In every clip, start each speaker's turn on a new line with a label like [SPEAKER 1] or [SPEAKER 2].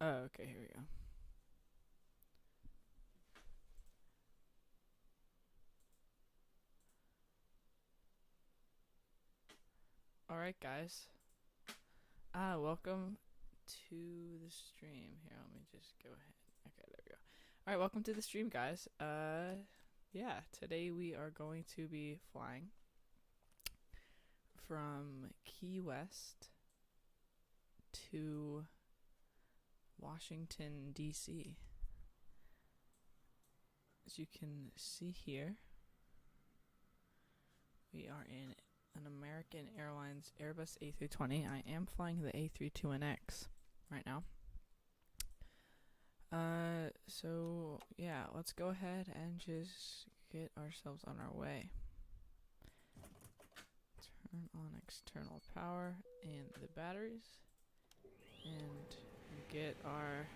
[SPEAKER 1] Oh, okay, here we go. Alright, guys. Welcome to the stream. Here, let me just go ahead. Okay, there we go. Alright, welcome to the stream, guys. Yeah, today we are going to be flying from Key West to Washington, D.C. As you can see here, we are in an American Airlines Airbus A320. I am flying the A320X right now. So yeah, let's go ahead and just get ourselves on our way. Turn on external power and the batteries, and get our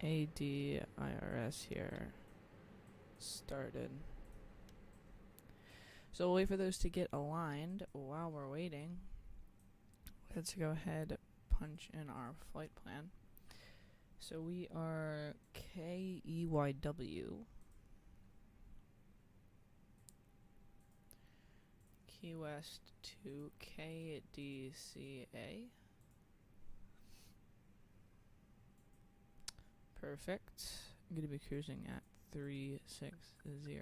[SPEAKER 1] ADIRS here started. So we'll wait for those to get aligned. While we're waiting, let's go ahead punch in our flight plan. So we are KEYW, Key West to KDCA. Perfect. I'm going to be cruising at 360.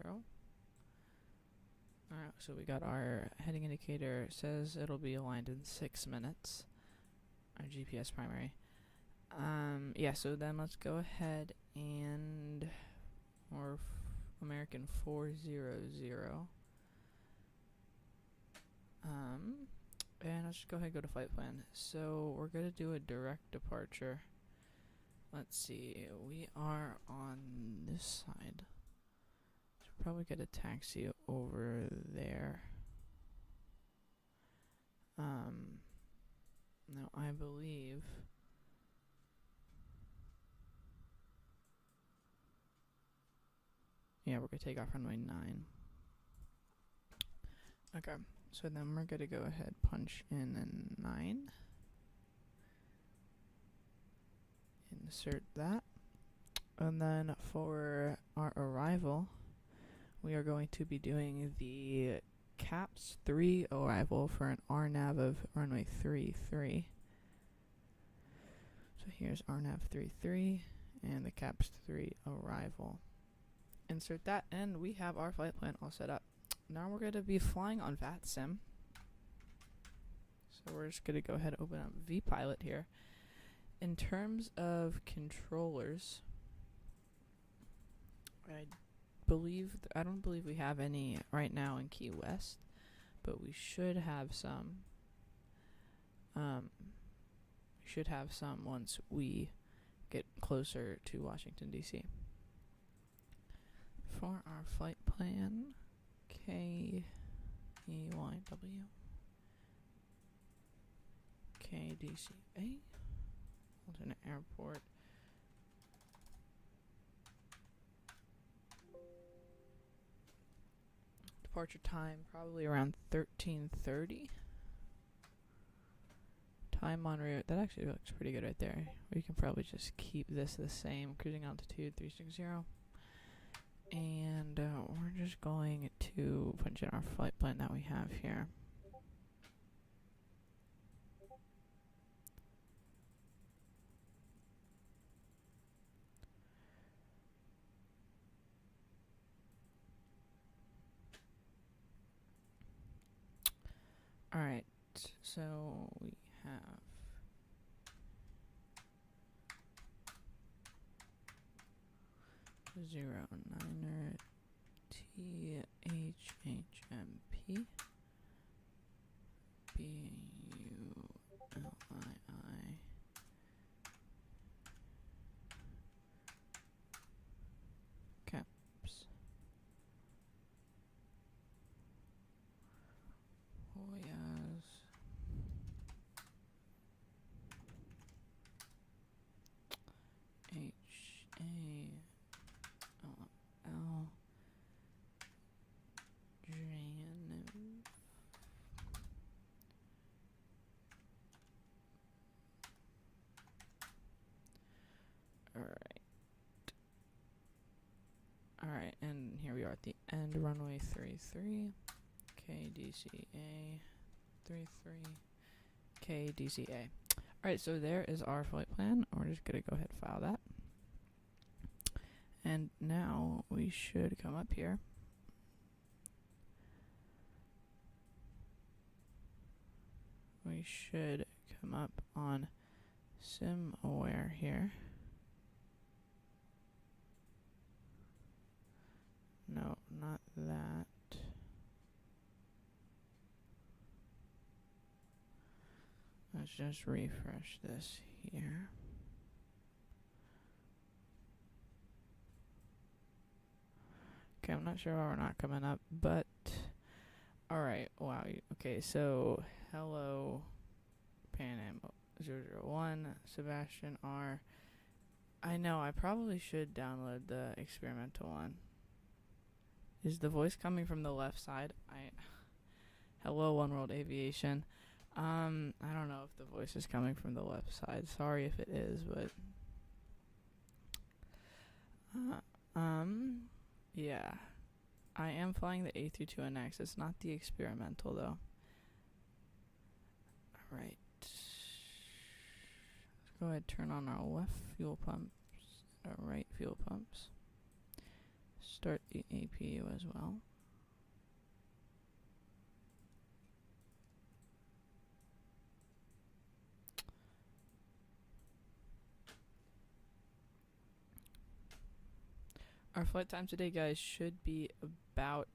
[SPEAKER 1] Alright, so we got our heading indicator. It says it'll be aligned in 6 minutes. Our GPS primary. Yeah, so then let's go ahead and American 400. And let's just go ahead and go to flight plan. So we're gonna do a direct departure. Let's see, we are on this side. Should probably get a taxi over there. Now I believe yeah, we're gonna take off runway 9. Okay, so then we're gonna go ahead punch in a 9. Insert that. And then for our arrival, we are going to be doing the CAPS 3 arrival for an RNAV of runway 33. So here's RNAV 33 and the CAPS 3 arrival. Insert that, and we have our flight plan all set up. Now we're going to be flying on VATSIM. So we're just going to go ahead and open up vPilot here. In terms of controllers, I don't believe we have any right now in Key West, but we should have some. Once we get closer to Washington D.C. For our flight plan, KEYW, KDCA, alternate airport. Departure time probably around 13:30. Time on route, that actually looks pretty good right there. We can probably just keep this the same. Cruising altitude 360. And we're just going to punch in our flight plan that we have here. Alright, so we have Zero Niner THHMP BULII CAPS Hoyas HALL Jan Alright. Alright, and here we are at the end. Runway 33. KDCA. 33. KDCA. Alright, so there is our flight plan. We're just going to go ahead and file that. And now we should come up here. We should come up on Sim Aware here. No, not that. Let's just refresh this here. Okay, I'm not sure why we're not coming up, but alright, wow. Okay, so hello Pan Am 001, Sebastian R. I know, I probably should download the experimental one. Is the voice coming from the left side? Hello One World Aviation. I don't know if the voice is coming from the left side. Sorry if it is, but yeah. I am flying the A320X. It's not the experimental though. Alright. Let's go ahead and turn on our left fuel pumps, our right fuel pumps. Start the APU as well. Our flight time today, guys, should be about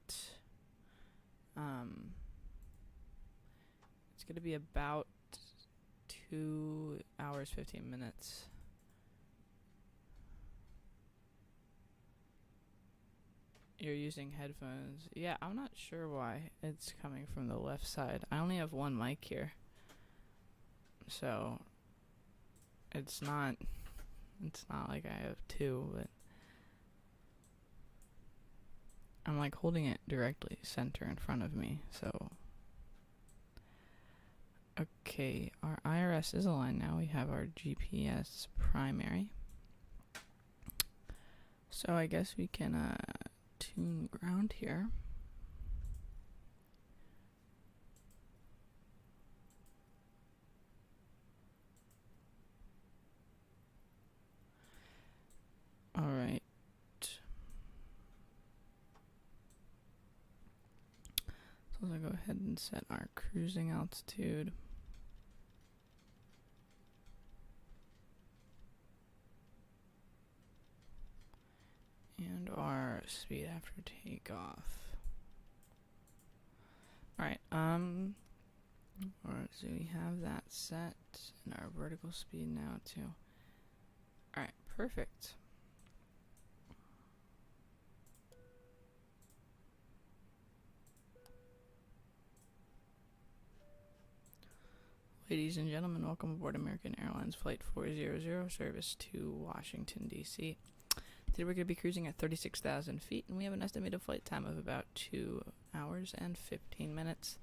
[SPEAKER 1] it's going to be about 2 hours 15 minutes. You're using headphones. Yeah, I'm not sure why it's coming from the left side. I only have one mic here, so it's not like I have two, but I'm like holding it directly center in front of me, so okay, our IRS is aligned now. We have our GPS primary, so I guess we can tune ground here. Alright. So I'll go ahead and set our cruising altitude. And our speed after takeoff. Alright, alright, so we have that set, and our vertical speed now too. Alright, perfect. Ladies and gentlemen, welcome aboard American Airlines Flight 400, service to Washington, D.C. Today we're going to be cruising at 36,000 feet, and we have an estimated flight time of about 2 hours and 15 minutes.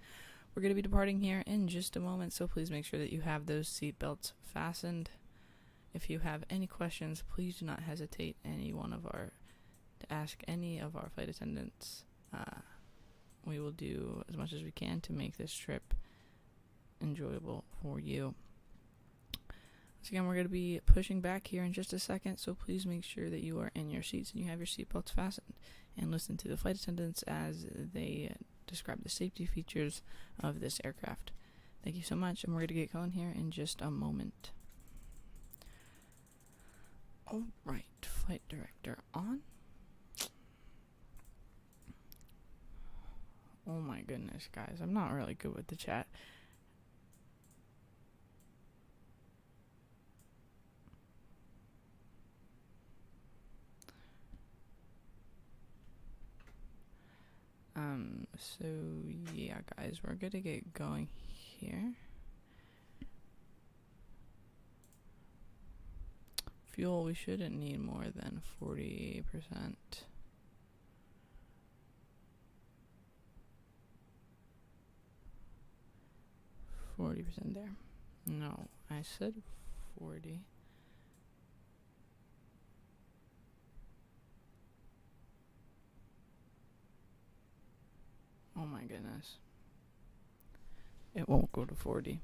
[SPEAKER 1] We're going to be departing here in just a moment, so please make sure that you have those seatbelts fastened. If you have any questions, please do not hesitate to ask any of our flight attendants. We will do as much as we can to make this trip enjoyable for you. Once again, we're going to be pushing back here in just a second, so please make sure that you are in your seats and you have your seatbelts fastened, and listen to the flight attendants as they describe the safety features of this aircraft. Thank you so much, and we're going to get going here in just a moment. Alright, flight director on. Oh my goodness, guys, I'm not really good with the chat. So yeah, guys, we're gonna get going here. Fuel, we shouldn't need more than 40%. 40% there. No, I said 40. Oh my goodness. It won't go to 40.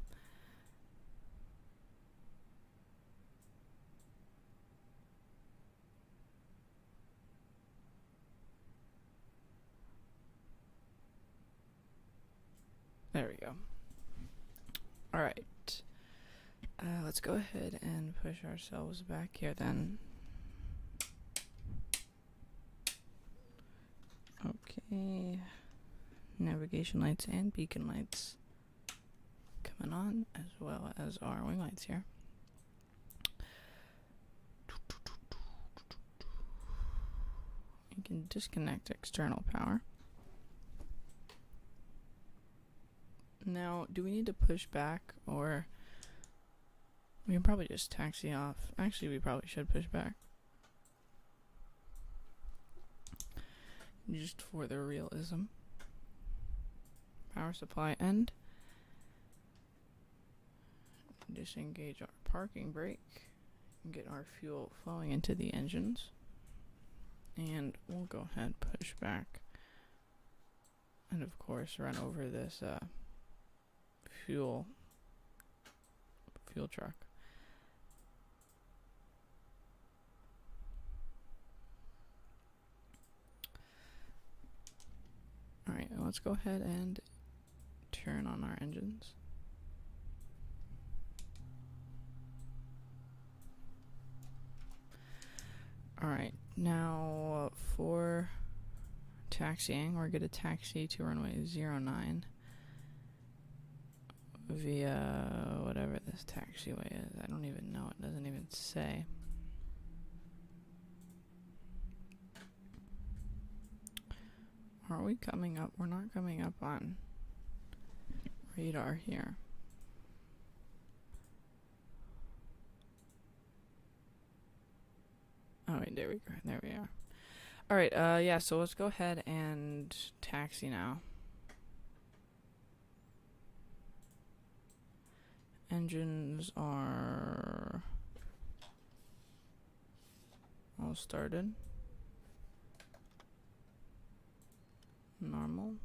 [SPEAKER 1] There we go. Alright. Let's go ahead and push ourselves back here then. Okay. Navigation lights and beacon lights coming on, as well as our wing lights here. You can disconnect external power. Now, do we need to push back, or we can probably just taxi off? Actually, we probably should push back. Just for the realism. Power supply end. Disengage our parking brake. And get our fuel flowing into the engines. And we'll go ahead and push back. And of course run over this fuel truck. Alright, let's go ahead and turn on our engines. Alright, now for taxiing, we're going to taxi to runway 09 via whatever this taxiway is. I don't even know, it doesn't even say. Are we coming up? We're not coming up on radar here. Oh wait, there we go. There we are. Alright, yeah, so let's go ahead and taxi now. Engines are all started. Normal.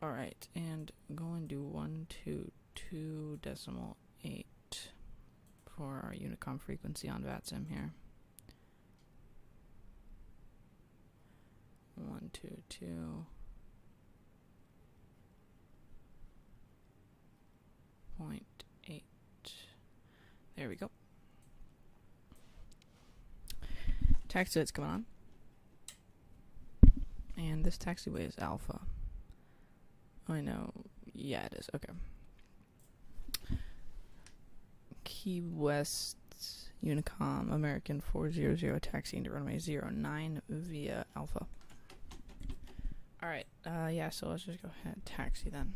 [SPEAKER 1] Alright, and going to 122.8 for our Unicom frequency on VATSIM here. 122.8. There we go. Taxi light's going on. And this taxiway is Alpha. Oh, I know. Yeah, it is. Okay. Key West Unicom American 400 taxiing to runway 09 via Alpha. Alright, yeah, so let's just go ahead and taxi then.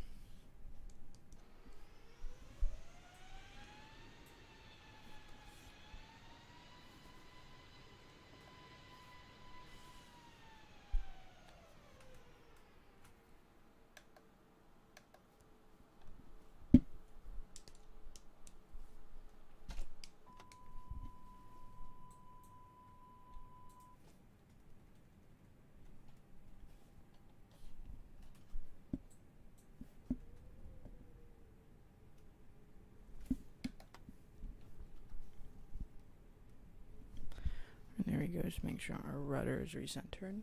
[SPEAKER 1] There we go, just make sure our rudder is recentered.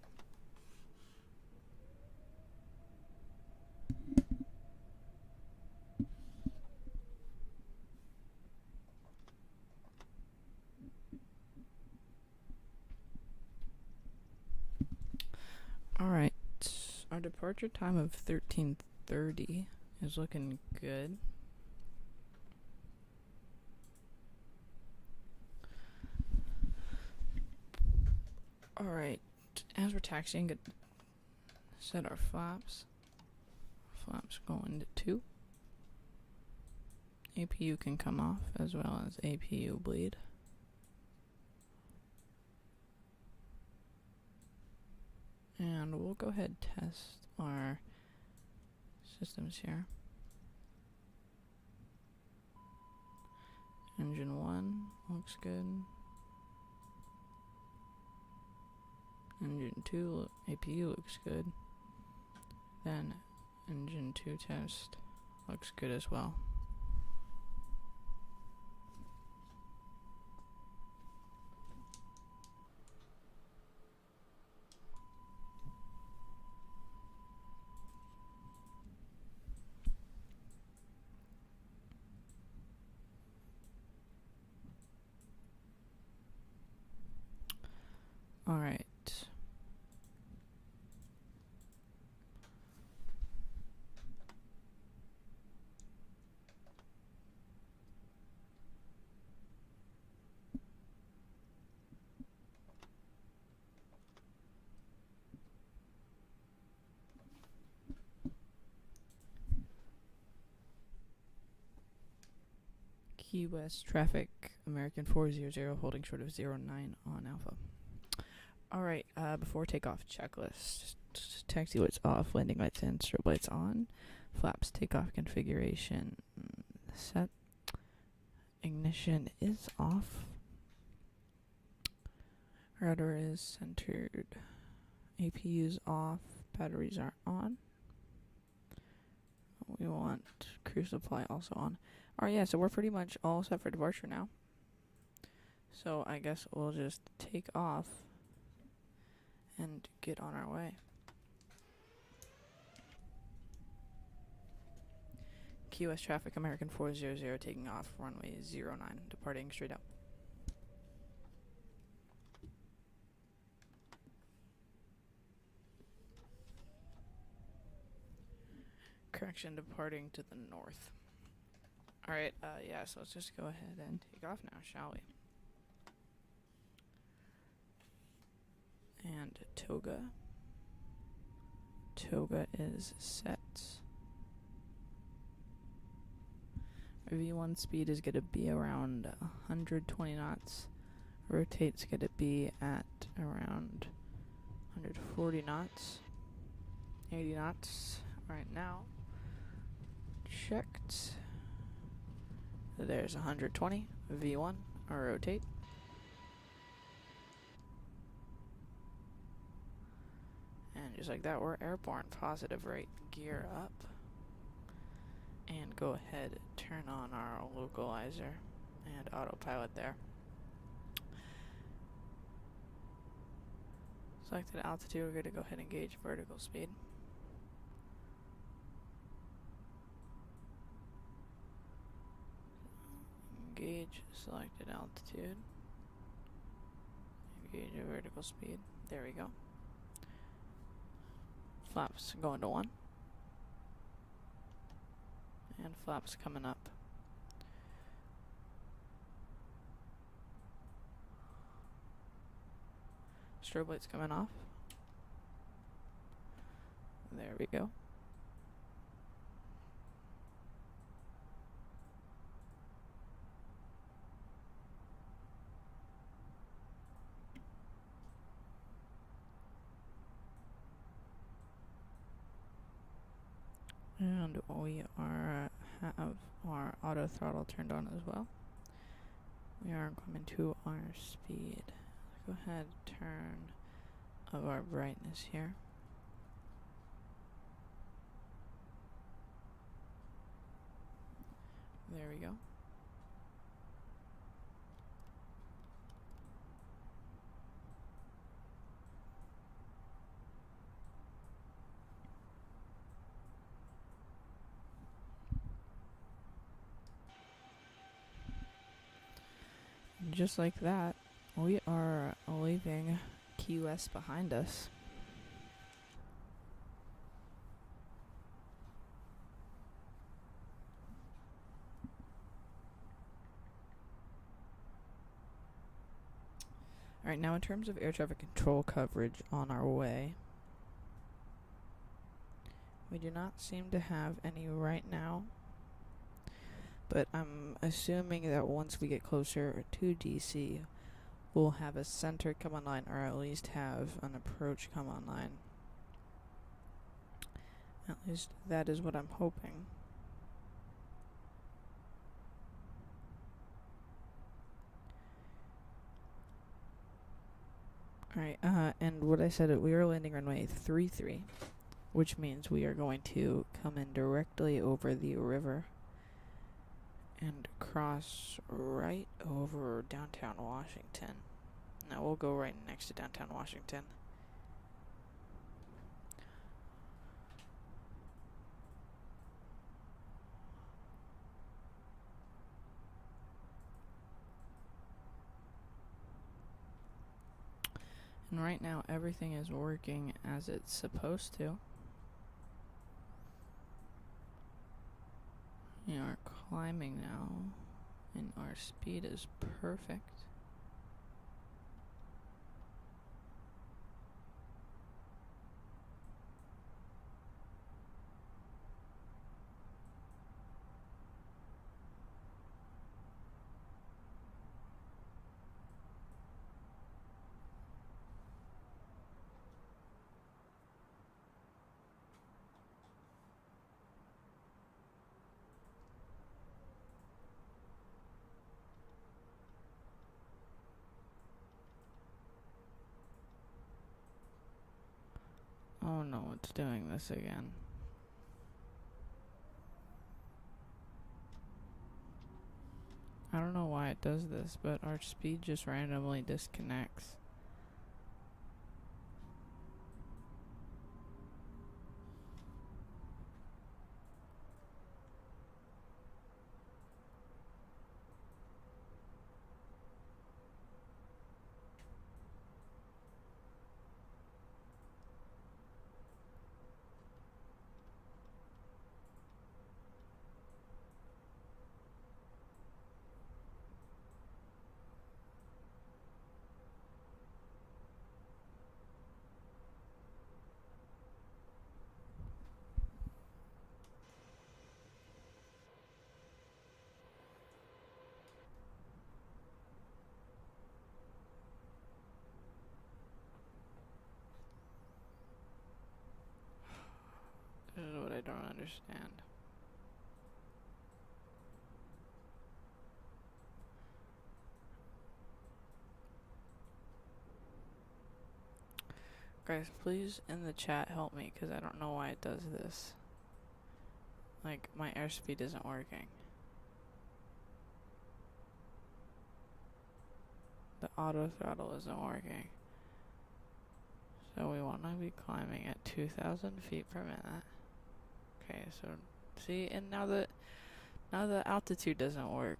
[SPEAKER 1] Alright, our departure time of 13:30 is looking good. Alright, as we're taxiing, set our flaps. Flaps going to 2. APU can come off as well as APU bleed. And we'll go ahead and test our systems here. Engine 1 looks good. Engine 2 APU looks good. Then engine 2 test looks good as well. All right. Key West traffic, American 400 holding short of 09 on Alpha. Alright, before takeoff checklist. Taxi lights off, landing lights in, strobe lights on. Flaps takeoff configuration set. Ignition is off. Rudder is centered. APU is off. Batteries are on. We want crew supply also on. Alright, yeah, so we're pretty much all set for departure now. So I guess we'll just take off and get on our way. Key West traffic, American 400 taking off, runway 09, departing straight out. Correction, departing to the north. Alright, yeah, so let's just go ahead and take off now, shall we? And Toga. Toga is set. Our V1 speed is going to be around 120 knots. Rotate's going to be at around 140 knots. 80 knots right now. Checked. There's 120. V1, or rotate. And just like that, we're airborne. Positive rate. Gear up. And go ahead, turn on our localizer and autopilot there. Selected altitude, we're going to go ahead and gauge vertical speed. Gauge selected altitude. Gauge your vertical speed. There we go. Flaps going to 1. And flaps coming up. Strobe lights coming off. There we go. And we have our auto throttle turned on as well. We are coming to our speed. Let's go ahead and turn up our brightness here. There we go. Just like that, we are leaving Key West behind us. Alright, now in terms of air traffic control coverage on our way, we do not seem to have any right now. But I'm assuming that once we get closer to DC, we'll have a center come online, or at least have an approach come online. At least that is what I'm hoping. Alright, and what I said, we are landing runway 33. which means we are going to come in directly over the river and cross right over downtown Washington. Now we'll go right next to downtown Washington. And right now everything is working as it's supposed to. We are climbing now, and our speed is perfect. Oh no, it's doing this again. I don't know why it does this, but our speed just randomly disconnects. This is what I don't understand. Guys, please in the chat help me, because I don't know why it does this. Like, my airspeed isn't working. The auto throttle isn't working. So we want to be climbing at 2,000 feet per minute. Okay, so see, and now the altitude doesn't work.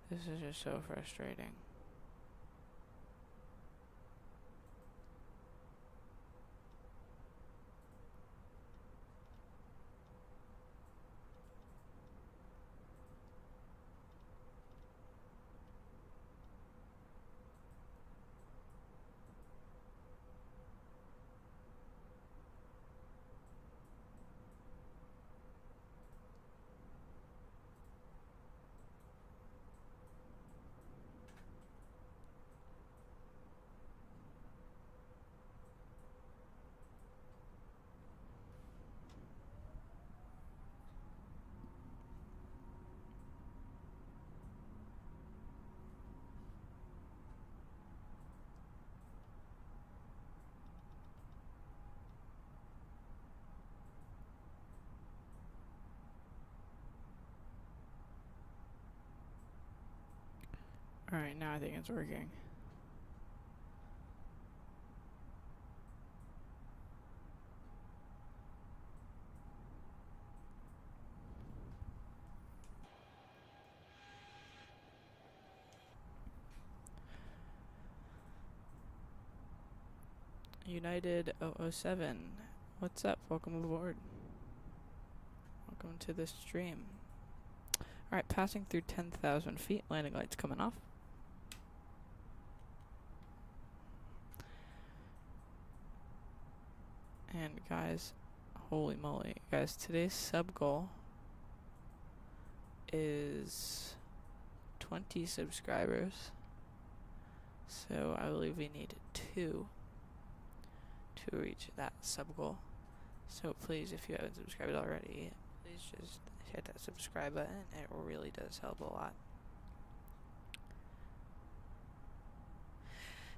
[SPEAKER 1] This is just so frustrating. Alright, now I think it's working. United 007. What's up? Welcome aboard. Welcome to the stream. Alright, passing through 10,000 feet. Landing lights coming off. And guys, holy moly. Guys, today's sub goal is 20 subscribers. So I believe we need 2 to reach that sub goal. So please, if you haven't subscribed already, please just hit that subscribe button. It really does help a lot.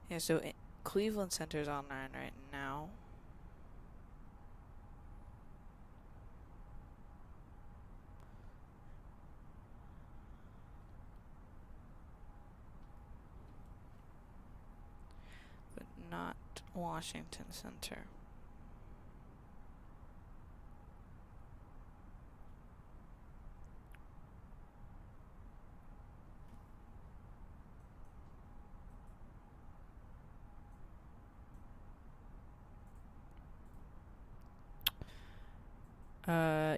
[SPEAKER 1] Yeah, so Cleveland Center's online right now. Washington Center.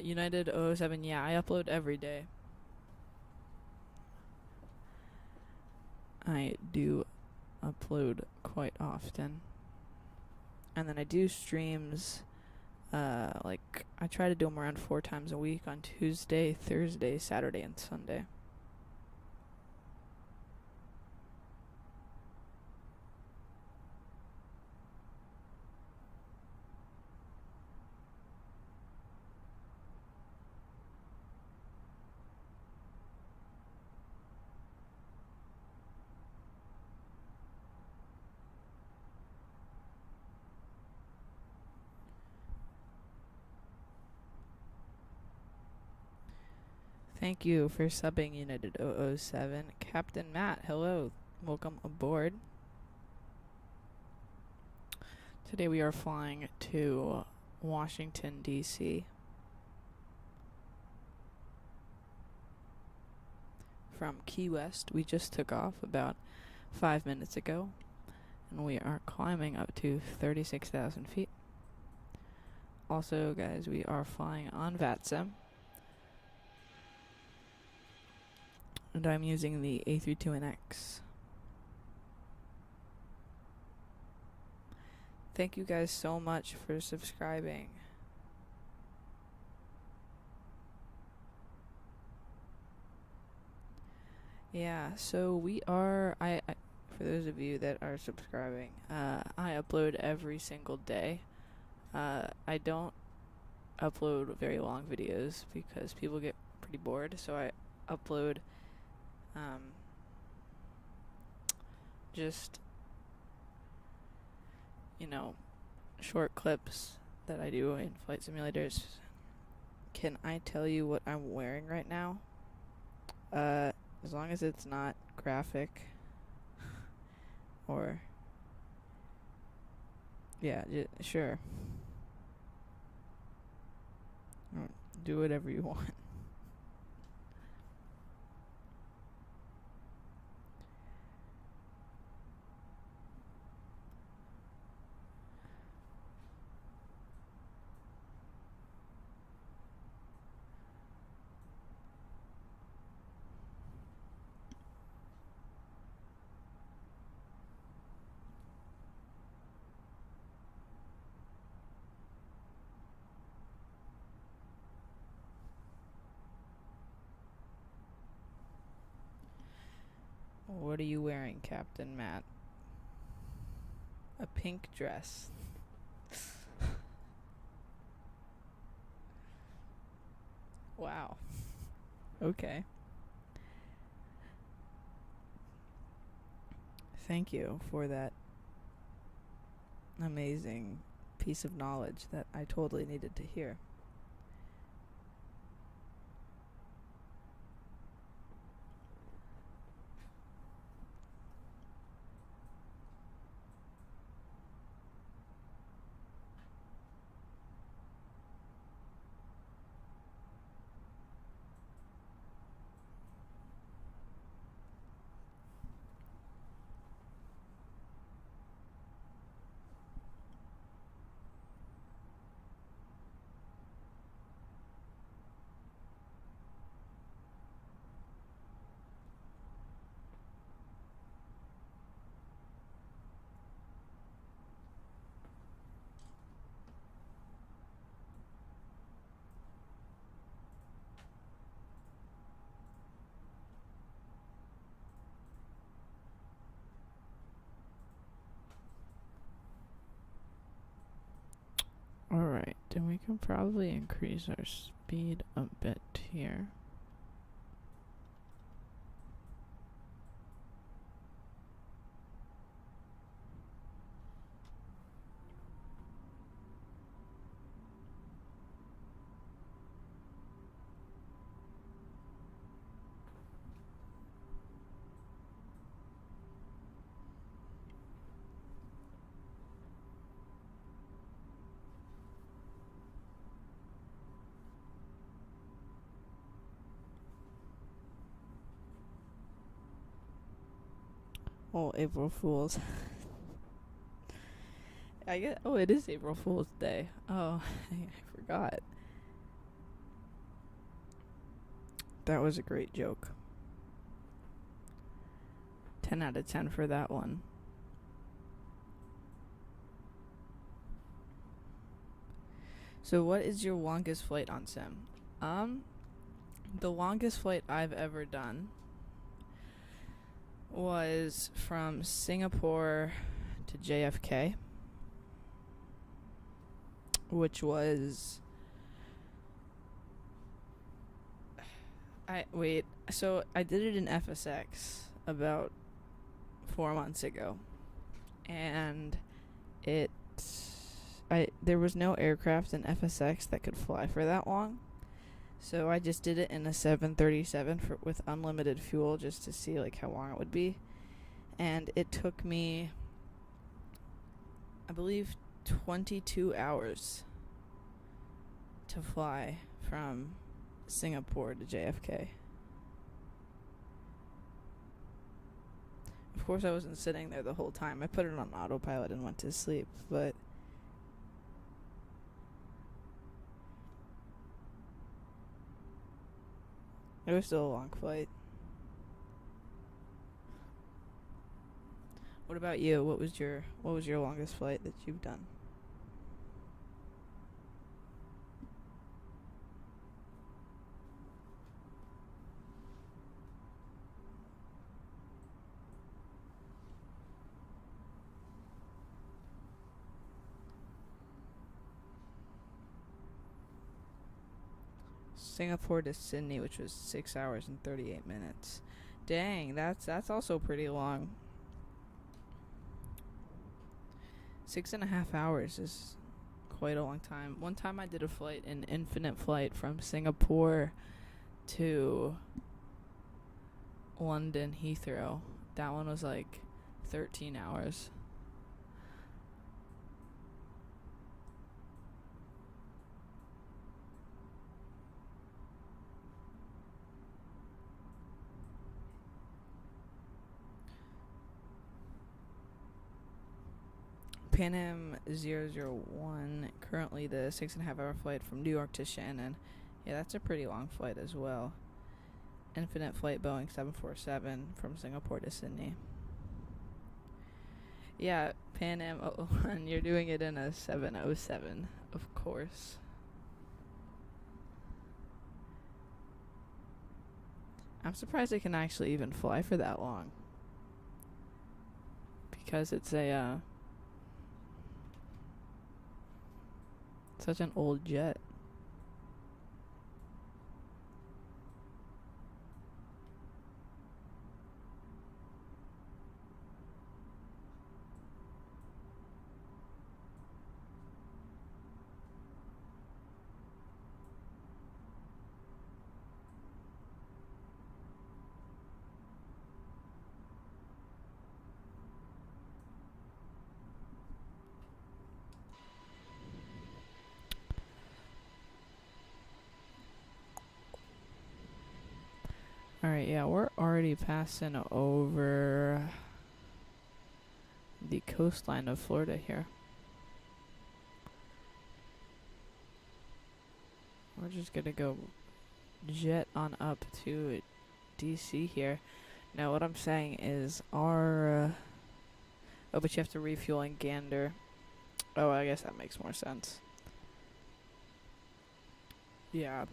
[SPEAKER 1] United 007, yeah, I upload every day. I do upload quite often. And then I do streams, like, I try to do them around 4 times a week on Tuesday, Thursday, Saturday, and Sunday. Thank you for subbing United 007. Captain Matt, hello. Welcome aboard. Today we are flying to Washington, D.C. from Key West. We just took off about 5 minutes ago, and we are climbing up to 36,000 feet. Also, guys, we are flying on VATSIM. And I'm using the A320X. Thank you guys so much for subscribing. Yeah, so we are, I for those of you that are subscribing, I upload every single day. I don't upload very long videos because people get pretty bored, so I upload just, you know, short clips that I do in flight simulators. Can I tell you what I'm wearing right now? As long as it's not graphic or yeah, sure. Do whatever you want. What are you wearing, Captain Matt? A pink dress. Wow. Okay. Thank you for that amazing piece of knowledge that I totally needed to hear. Alright, then we can probably increase our speed a bit here. Oh, April Fools. I get. Oh, it is April Fool's Day. Oh, I forgot. That was a great joke. 10 out of 10 for that one. So what is your longest flight on sim? The longest flight I've ever done was from Singapore to JFK, which was so I did it in FSX about 4 months ago, and there was no aircraft in FSX that could fly for that long, so I just did it in a 737 with unlimited fuel just to see like how long it would be, and it took me, I believe, 22 hours to fly from Singapore to JFK. Of course, I wasn't sitting there the whole time. I put it on autopilot and went to sleep, but it was still a long flight. What about you? What was your longest flight that you've done? Singapore to Sydney, which was 6 hours and 38 minutes. Dang, that's also pretty long. 6.5 hours is quite a long time. One time I did a flight, an infinite flight from Singapore to London Heathrow. That one was like 13 hours. Pan Am 001, currently the 6.5 hour flight from New York to Shannon. Yeah, that's a pretty long flight as well. Infinite flight Boeing 747 from Singapore to Sydney. Yeah, Pan Am 01, you're doing it in a 707, of course. I'm surprised it can actually even fly for that long, because it's such an old jet. Alright, yeah, we're already passing over the coastline of Florida here. We're just gonna go jet on up to DC here. Now, what I'm saying is our... oh, but you have to refuel in Gander. Oh, I guess that makes more sense. Yeah.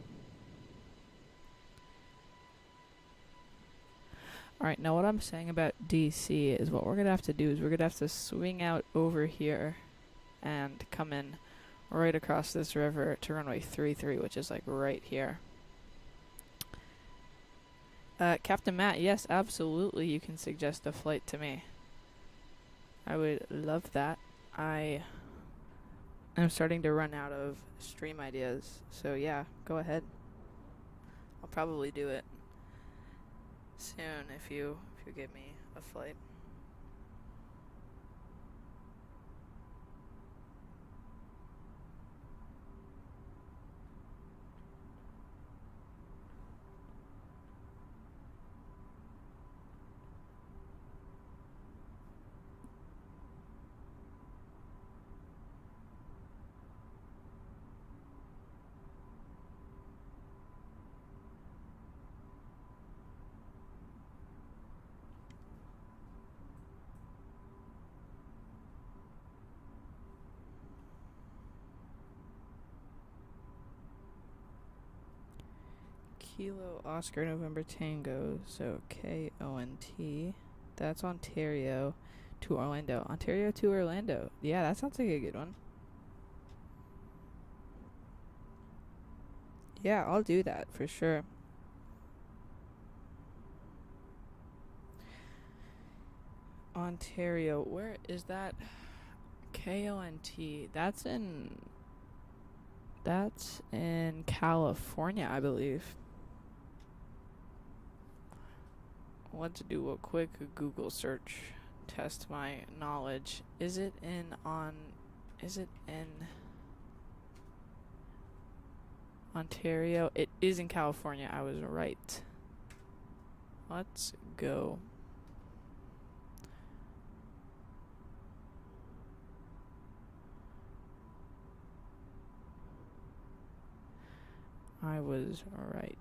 [SPEAKER 1] Alright, now what I'm saying about DC is what we're going to have to do is we're going to have to swing out over here and come in right across this river to runway 33, which is like right here. Captain Matt, yes, absolutely, you can suggest a flight to me. I would love that. I am starting to run out of stream ideas, so yeah, go ahead. I'll probably do it soon if you give me a flight. Kilo Oscar November Tango, so KONT. That's Ontario to Orlando. Ontario to Orlando. Yeah, that sounds like a good one. Yeah, I'll do that for sure. Ontario, where is that? KONT. That's in California, I believe. Let's do a quick Google search. Test my knowledge. Is it in Ontario? It is in California. I was right. Let's go. I was right.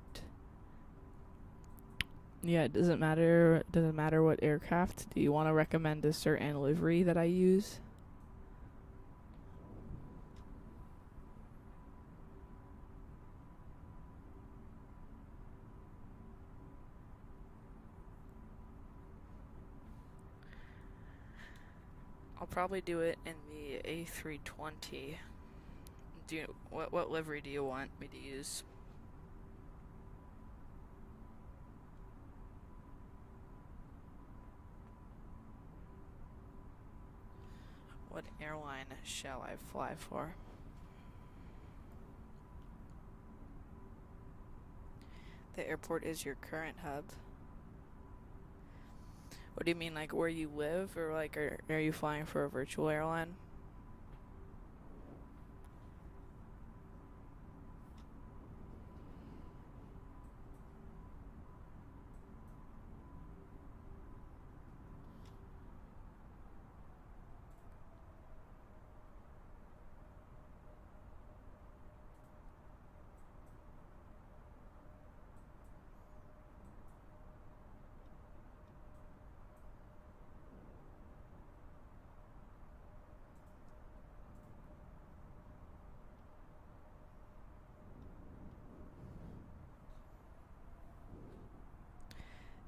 [SPEAKER 1] Yeah, it doesn't matter what aircraft. Do you want to recommend a certain livery that I use? I'll probably do it in the A320. What livery do you want me to use? What airline shall I fly for? The airport is your current hub. What do you mean, like where you live, or like are you flying for a virtual airline?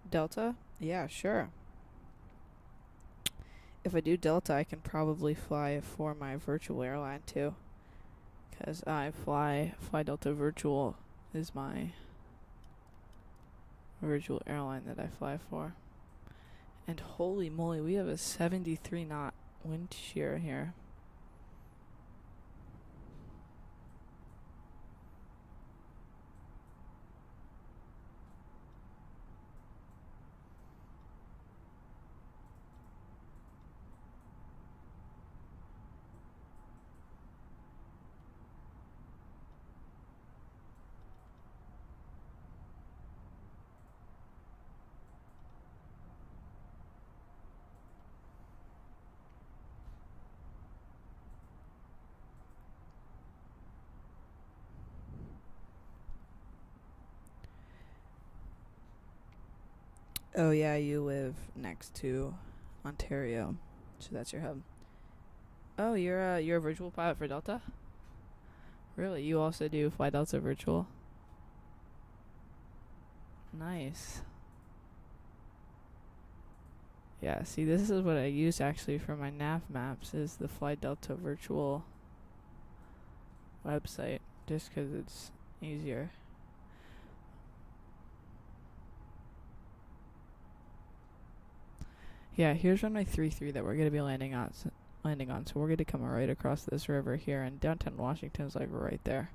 [SPEAKER 1] Delta? Yeah, sure. If I do Delta, I can probably fly for my virtual airline too. Because I fly Delta Virtual is my virtual airline that I fly for. And holy moly, we have a 73 knot wind shear here. Oh yeah, you live next to Ontario, so that's your hub. Oh, you're a virtual pilot for Delta? Really? You also do fly Delta virtual? Nice. Yeah, see, this is what I use actually for my nav maps, is the Fly Delta virtual website, just because it's easier. Yeah, here's runway 33 that we're going to be landing on. So we're going to come right across this river here, and downtown Washington's like right there.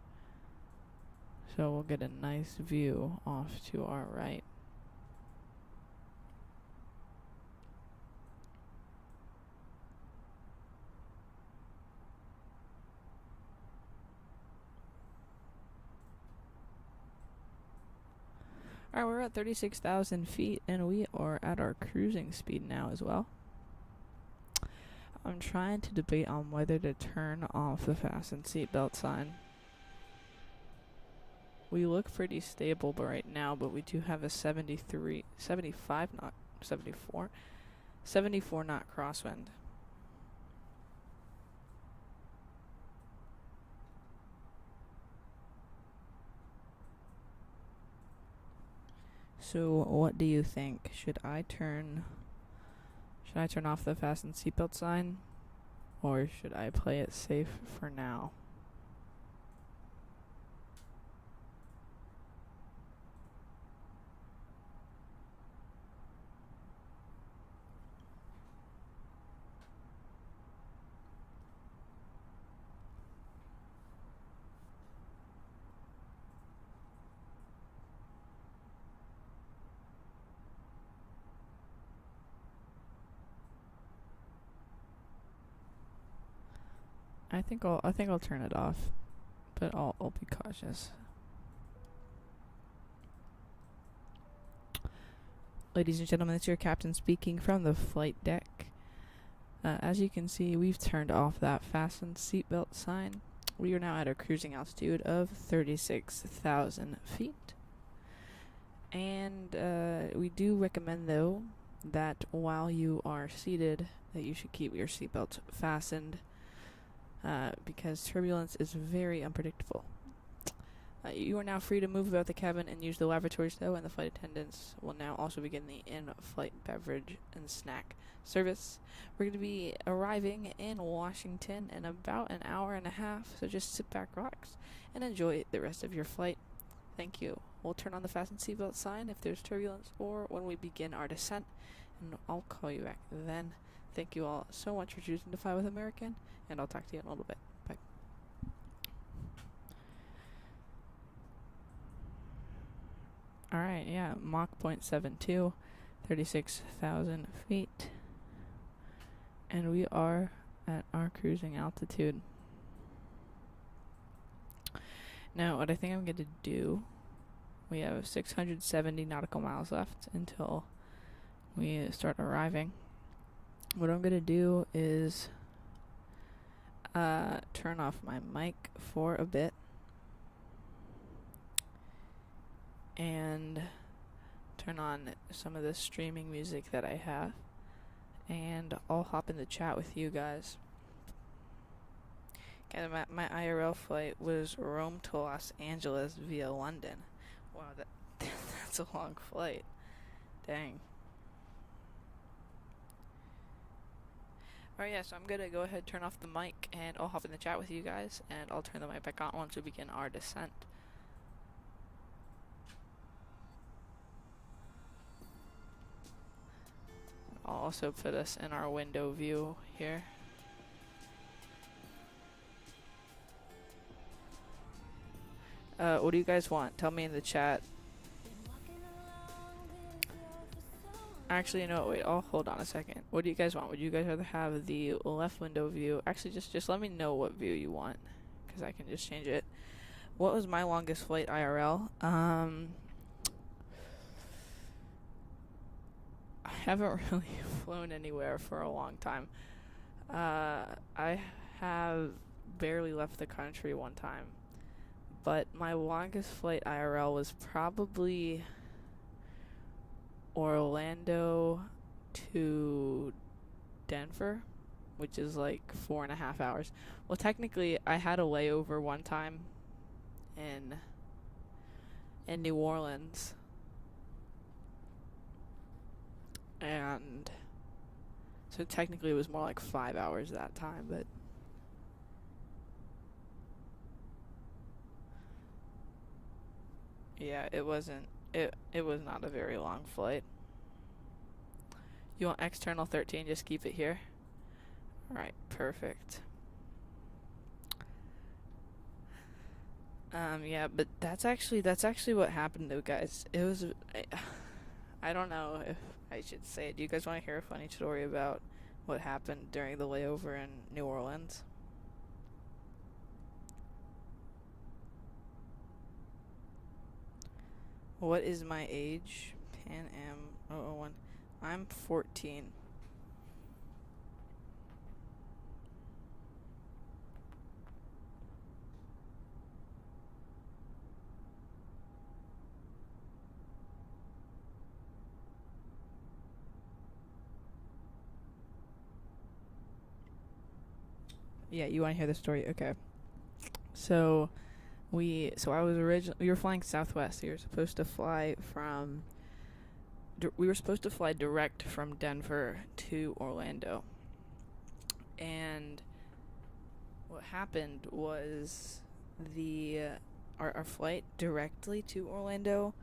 [SPEAKER 1] So we'll get a nice view off to our right. Alright, we're at 36,000 feet, and we are at our cruising speed now as well. I'm trying to debate on whether to turn off the fasten seatbelt sign. We look pretty stable right now, but we do have a 74 knot crosswind. So what do you think? Should I turn off the fasten seatbelt sign, or should I play it safe for now? I think I'll turn it off, but I'll be cautious. Ladies and gentlemen, it's your captain speaking from the flight deck. As you can see, we've turned off that fasten seatbelt sign. We are now at a cruising altitude of 36,000 feet. And we do recommend, though, that while you are seated, that you should keep your seatbelt fastened, because turbulence is very unpredictable. You are now free to move about the cabin and use the lavatories, though, and the flight attendants will now also begin the in-flight beverage and snack service. We're going to be arriving in Washington in about an hour and a half, so just sit back, relax, and enjoy the rest of your flight. Thank you. We'll turn on the fasten seatbelt sign if there's turbulence or when we begin our descent, and I'll call you back then. Thank you all so much for choosing to fly with American, and I'll talk to you in a little bit. Bye. Alright, yeah, Mach 0.72, 36,000 feet. And we are at our cruising altitude. Now, what I think I'm going to do, we have 670 nautical miles left until we start arriving. What I'm going to do is turn off my mic for a bit and turn on some of the streaming music that I have, and I'll hop in the chat with you guys. Okay, my IRL flight was Rome to Los Angeles via London. Wow, that's a long flight. Dang. Alright, yeah, so I'm gonna go ahead, turn off the mic, and I'll hop in the chat with you guys, and I'll turn the mic back on once we begin our descent. I'll also put us in our window view here. What do you guys want? Tell me in the chat. Actually, you know what? Wait, hold on a second. What do you guys want? Would you guys rather have the left window view? Actually, just let me know what view you want, because I can just change it. What was my longest flight IRL? I haven't really flown anywhere for a long time. I have barely left the country one time, but my longest flight IRL was probably Orlando to Denver, which is like 4.5 hours. Well, technically, I had a layover one time in New Orleans, and so technically it was more like 5 hours that time, but yeah, it wasn't. It was not a very long flight. You want external 13? Just keep it here. Alright, perfect. Yeah, but that's actually what happened though, guys. It was, I don't know if I should say it. Do you guys want to hear a funny story about what happened during the layover in New Orleans? What is my age? Pan Am 001. I'm 14. Yeah, you want to hear the story? Okay. So we were flying Southwest. So you're supposed to fly from we were supposed to fly direct from Denver to Orlando. And what happened was our flight directly to Orlando,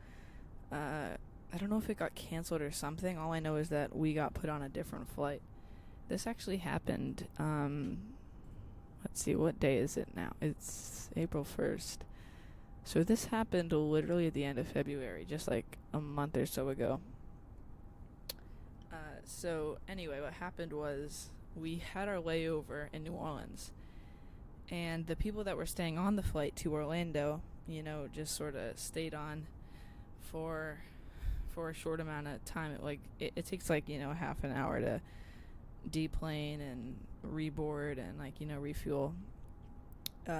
[SPEAKER 1] I don't know if it got canceled or something. All I know is that we got put on a different flight. This actually happened, let's see, what day is it now? It's April 1st. So this happened literally at the end of February, just like a month or so ago. So anyway, what happened was we had our layover in New Orleans, and the people that were staying on the flight to Orlando, just sort of stayed on for a short amount of time. It takes half an hour to deplane and reboard and refuel.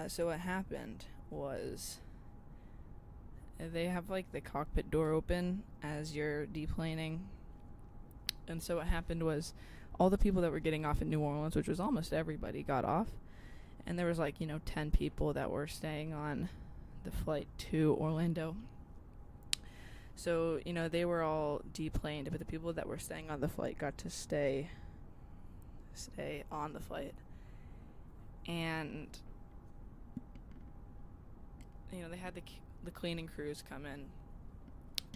[SPEAKER 1] So what happened was they have the cockpit door open as you're deplaning. And so what happened was all the people that were getting off in New Orleans, which was almost everybody, got off. And there was 10 people that were staying on the flight to Orlando. So, they were all deplaned, but the people that were staying on the flight got to stay on the flight. And, they had the cleaning crews come in.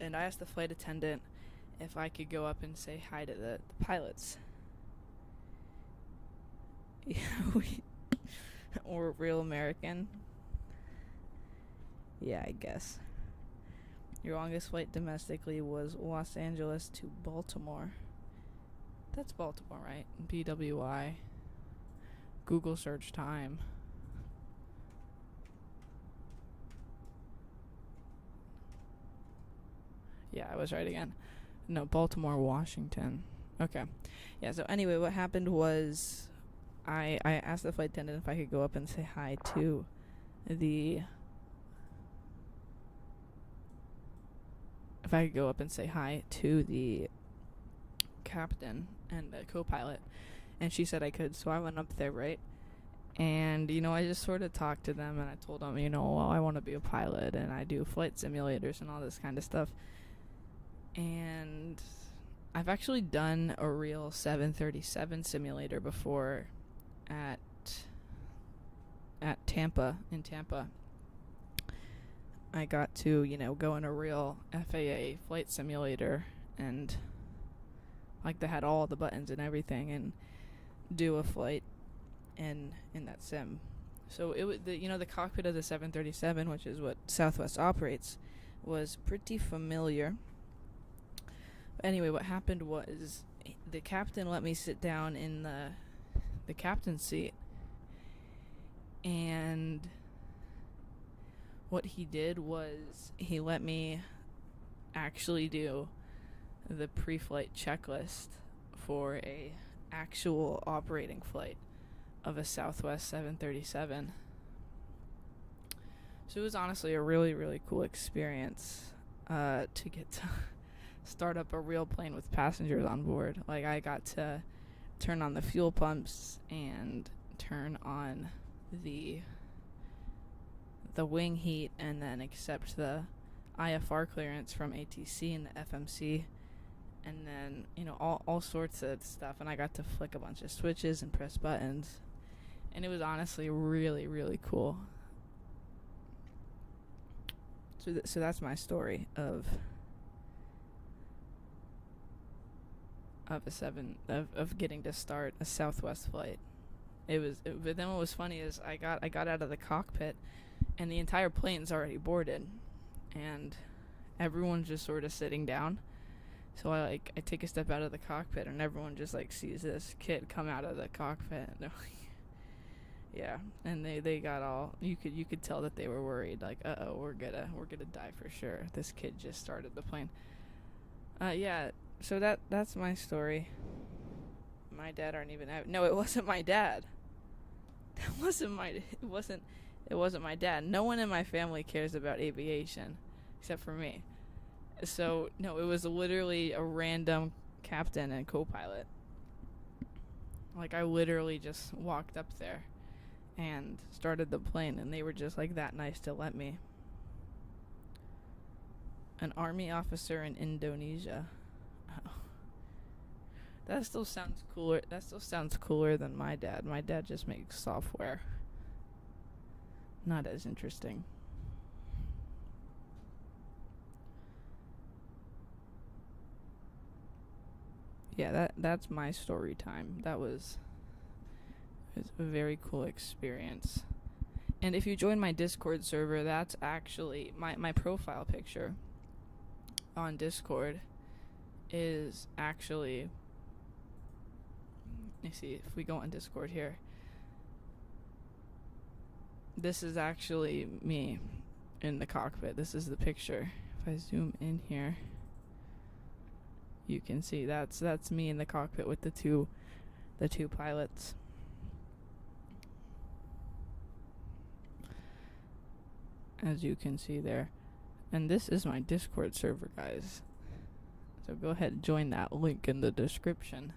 [SPEAKER 1] And I asked the flight attendant if I could go up and say hi to the pilots. Or real American. Yeah, I guess. Your longest flight domestically was Los Angeles to Baltimore. That's Baltimore, right? BWI. Google search time. Yeah, I was right again. No, Baltimore, Washington. Okay. Yeah, so anyway, what happened was I asked the flight attendant if I could go up and say hi to the captain and the co-pilot, and she said I could, so I went up there, right? And I just sort of talked to them, and I told them, well, I want to be a pilot, and I do flight simulators and all this kind of stuff. And I've actually done a real 737 simulator before at Tampa, in Tampa. I got to, go in a real FAA flight simulator, and they had all the buttons and everything, and do a flight in that sim. So it was the cockpit of the 737, which is what Southwest operates, was pretty familiar. But anyway, what happened was the captain let me sit down in the captain's seat, and what he did was he let me actually do the pre-flight checklist for a actual operating flight of a Southwest 737. So it was honestly a really, really cool experience to get to start up a real plane with passengers on board. I got to turn on the fuel pumps and turn on the wing heat, and then accept the IFR clearance from ATC and the FMC, and then all sorts of stuff. And I got to flick a bunch of switches and press buttons, and it was honestly really, really cool. So that's my story of getting to start a Southwest flight. But then what was funny is I got out of the cockpit, and the entire plane's already boarded, and everyone's just sort of sitting down. So I take a step out of the cockpit, and everyone just sees this kid come out of the cockpit. And yeah, and they got all, you could tell that they were worried, uh-oh, we're gonna die for sure. This kid just started the plane. Yeah, so that's my story. My dad aren't even out. No, it wasn't my dad. It wasn't my dad. No one in my family cares about aviation except for me. So, no, it was literally a random captain and co-pilot. I literally just walked up there and started the plane, and they were just that nice to let me. An army officer in Indonesia. That still sounds cooler. That still sounds cooler than my dad. My dad just makes software. Not as interesting. Yeah, that's my story time. It was a very cool experience. And if you join my Discord server, that's actually my profile picture on Discord is actually, let me see if we go on Discord here. This is actually me in the cockpit. This is the picture. If I zoom in here, you can see that's me in the cockpit with the two pilots. As you can see there. And this is my Discord server, guys. So go ahead and join that link in the description.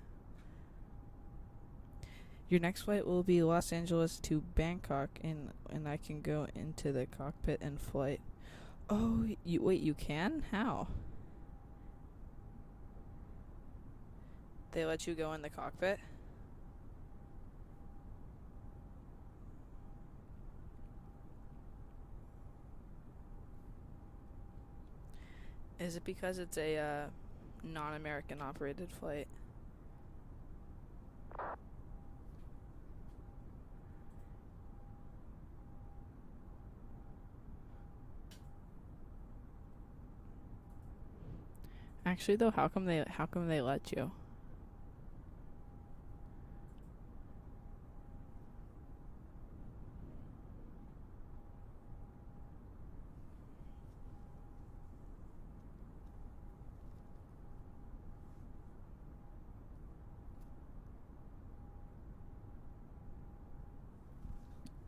[SPEAKER 1] Your next flight will be Los Angeles to Bangkok, and I can go into the cockpit and flight. Oh, you can? How? They let you go in the cockpit? Is it because it's a non-American operated flight? Actually though, how come they let you?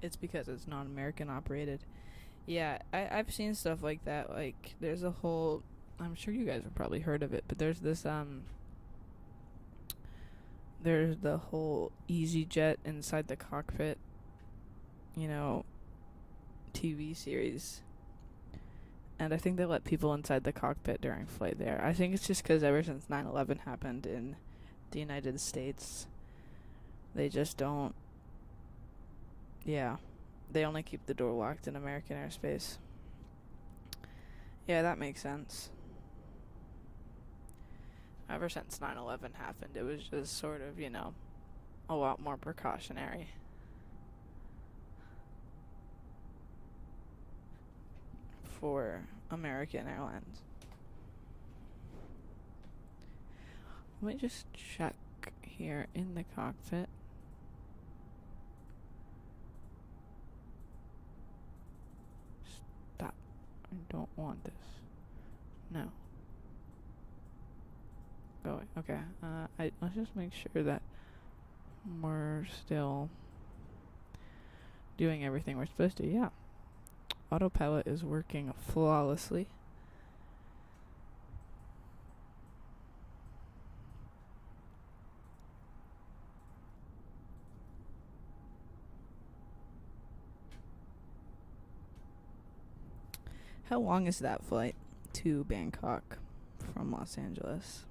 [SPEAKER 1] It's because it's non-American operated. Yeah, I've seen stuff like that. Like, there's a whole, I'm sure you guys have probably heard of it, but there's this, there's the whole EasyJet inside the cockpit, TV series. And I think they let people inside the cockpit during flight there. I think it's just because ever since 9/11 happened in the United States, they just don't. Yeah, they only keep the door locked in American airspace. Yeah, that makes sense. Ever since 9/11 happened, it was just sort of, a lot more precautionary. For American Airlines. Let me just check here in the cockpit. Stop. I don't want this. No. Going. Okay. Let's just make sure that we're still doing everything we're supposed to. Yeah. Autopilot is working flawlessly. How long is that flight to Bangkok from Los Angeles?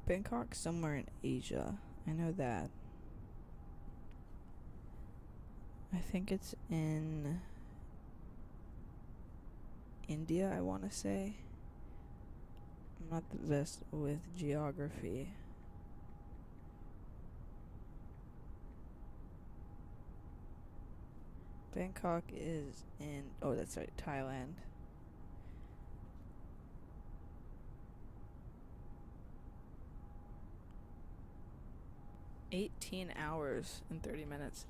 [SPEAKER 1] Bangkok, somewhere in Asia. I know that. I think it's in India, I want to say. I'm not the best with geography. Bangkok is in, oh, that's right, Thailand. 18 hours and 30 minutes.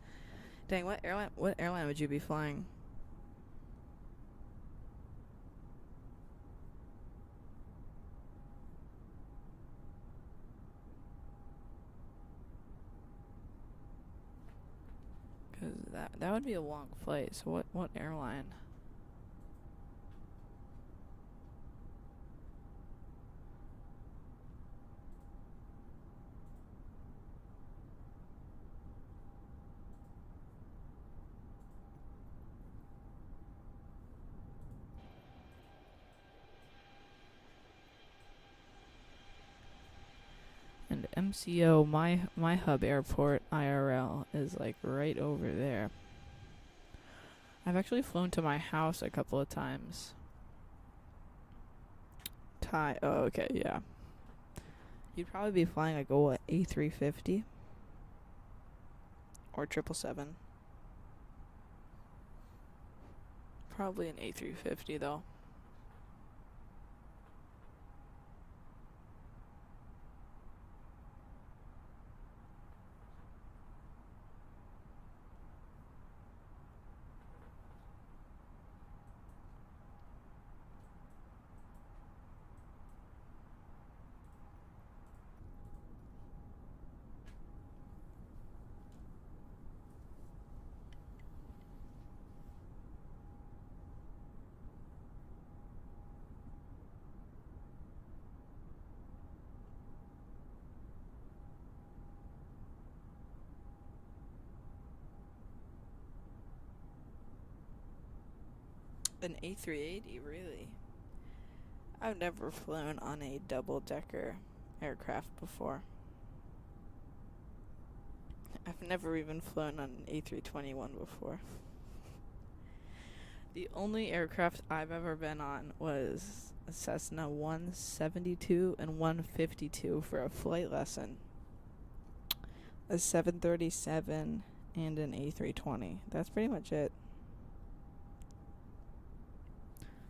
[SPEAKER 1] Dang, what airline would you be flying? Because that would be a long flight. So what airline? And MCO, my hub airport IRL is like right over there. I've actually flown to my house a couple of times. Oh, okay, yeah. You'd probably be flying like a A350 or 777. Probably an A350 though. An A380, really? I've never flown on a double-decker aircraft before. I've never even flown on an A321 before. The only aircraft I've ever been on was a Cessna 172 and 152 for a flight lesson. A 737 and an A320. That's pretty much it.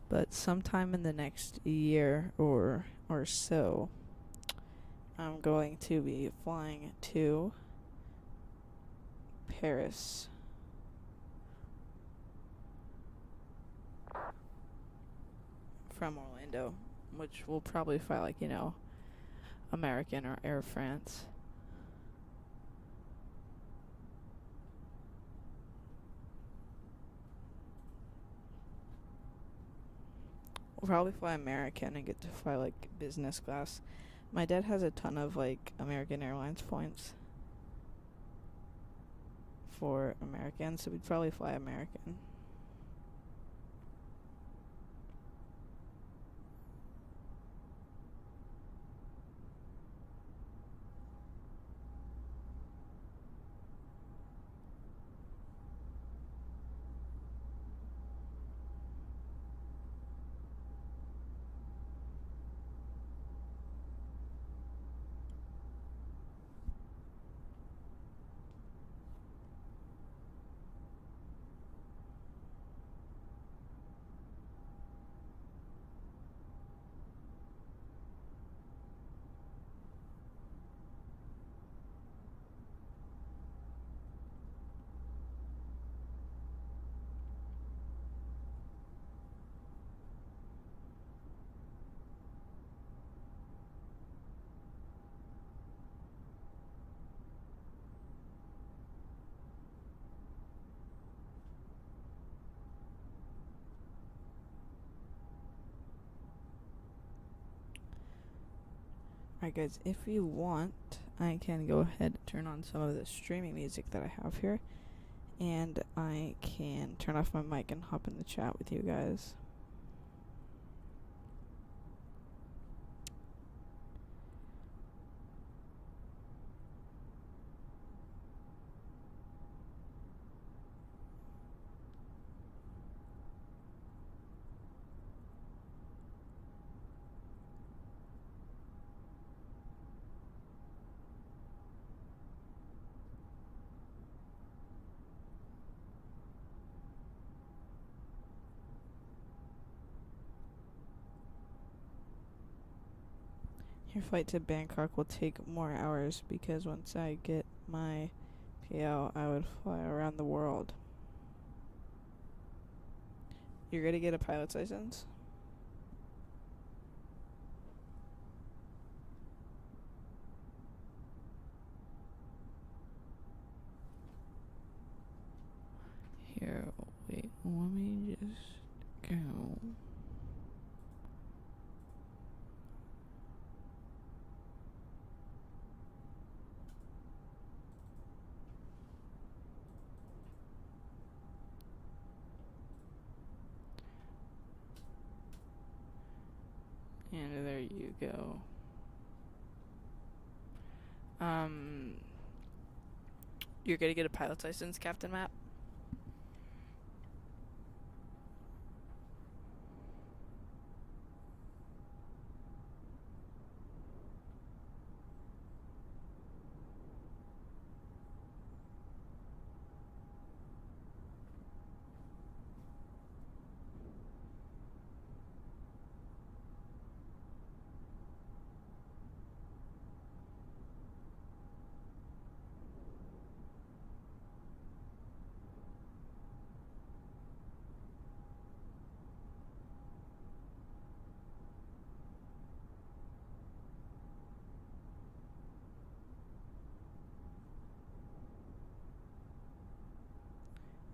[SPEAKER 1] But sometime in the next year or so, I'm going to be flying to Paris. From Orlando, which will probably fly like, American or Air France. We'll probably fly American and get to fly like business class. My dad has a ton of like American Airlines points for American, so we'd probably fly American. Alright guys, if you want, I can go ahead and turn on some of the streaming music that I have here, and I can turn off my mic and hop in the chat with you guys. Your flight to Bangkok will take more hours because once I get my PL, I would fly around the world. You're gonna get a pilot's license? Here, wait, let me just go. And there you go. You're gonna get a pilot's license, Captain Matt?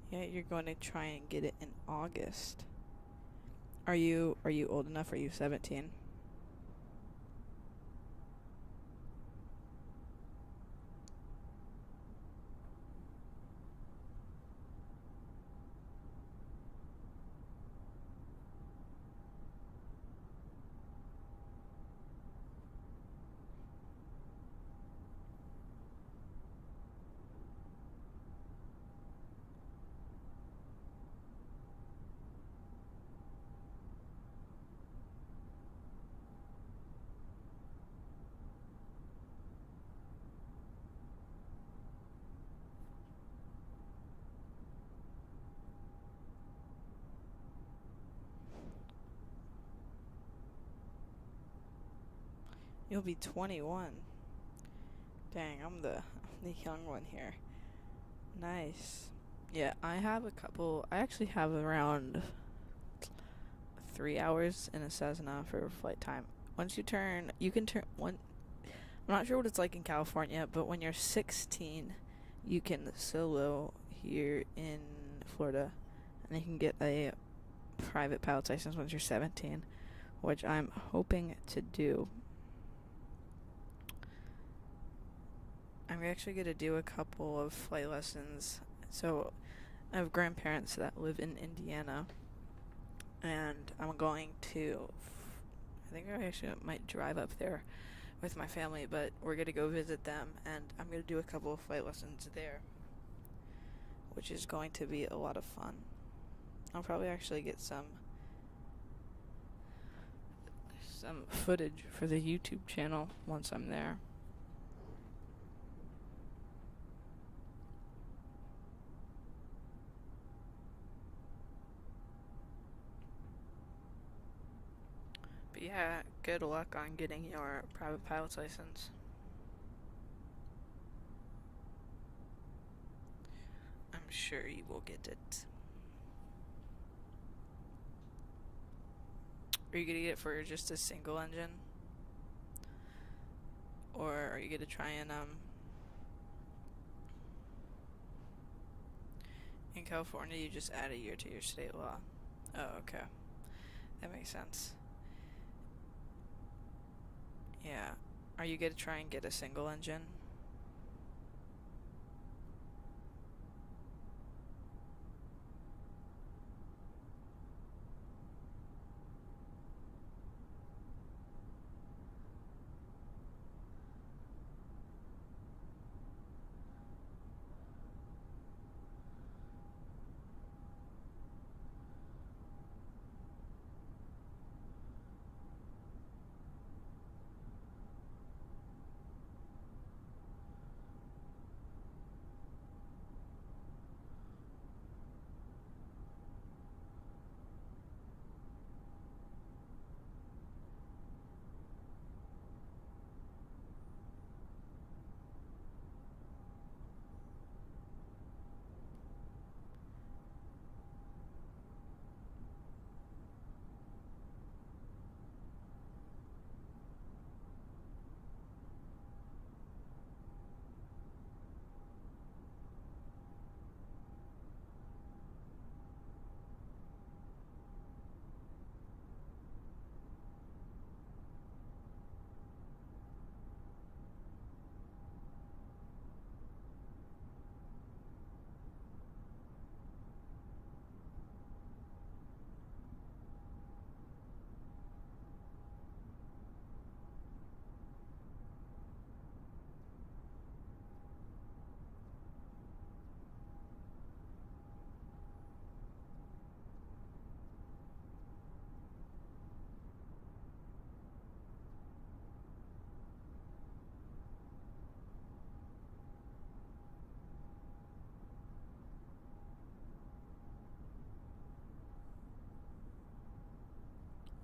[SPEAKER 1] Yeah, you're going to try and get it in August. Are you old enough? Are you 17? You'll be 21. Dang, I'm the young one here. Nice. Yeah, I have a couple. I actually have around 3 hours in a Cessna for flight time. Once you can turn one. I'm not sure what it's like in California, but when you're 16, you can solo here in Florida, and you can get a private pilot's license once you're 17, which I'm hoping to do. I'm actually going to do a couple of flight lessons. So I have grandparents that live in Indiana, and I'm going to, I think I actually might drive up there with my family, but we're going to go visit them, and I'm going to do a couple of flight lessons there, which is going to be a lot of fun. I'll probably actually get some footage for the YouTube channel once I'm there. But yeah, good luck on getting your private pilot's license. I'm sure you will get it. Are you going to get it for just a single engine? Or are you going to try and, in California, you just add a year to your state law. Oh, okay. That makes sense. Yeah. Are you going to try and get a single engine?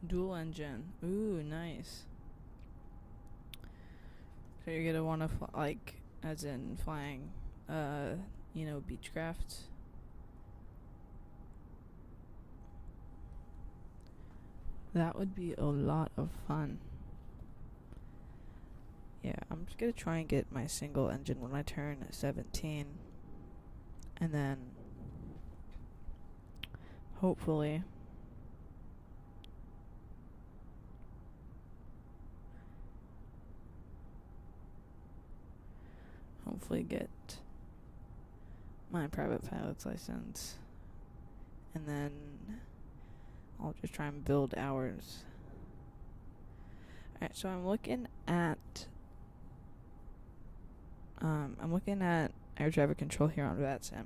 [SPEAKER 1] Dual engine. Ooh, nice. So you're gonna want to like, as in flying, Beechcraft. That would be a lot of fun. Yeah, I'm just gonna try and get my single engine when I turn 17. And then hopefully get my private pilot's license. And then I'll just try and build hours. Alright, so I'm looking at air traffic control here on VATSIM.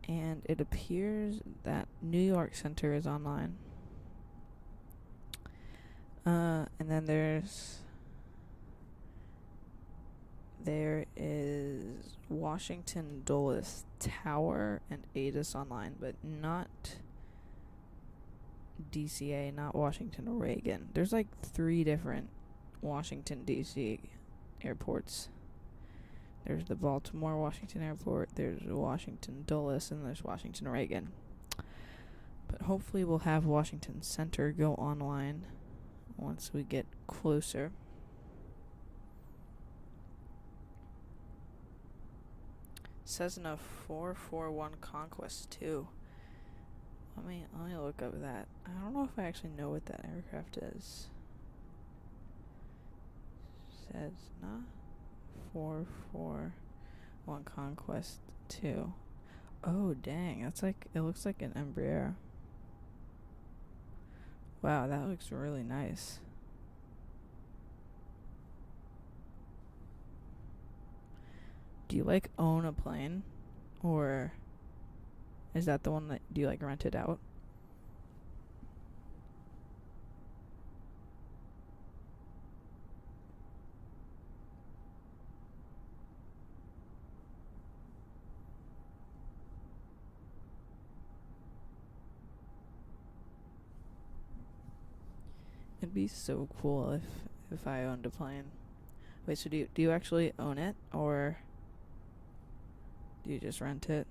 [SPEAKER 1] And it appears that New York Center is online. And then there is Washington Dulles Tower and ATIS online, but not DCA, not Washington Reagan. There's like 3 different Washington D.C. airports. There's the Baltimore Washington Airport, there's Washington Dulles, and there's Washington Reagan. But hopefully we'll have Washington Center go online once we get closer. Cessna 441 Conquest 2. Let me look up that. I don't know if I actually know what that aircraft is. Cessna 441 Conquest 2. Oh dang, that's like, it looks like an Embraer. Wow, that looks really nice. Do you like own a plane, or is that the one that do you like rent it out? It'd be so cool if I owned a plane. Wait, so do you actually own it, or do you just rent it?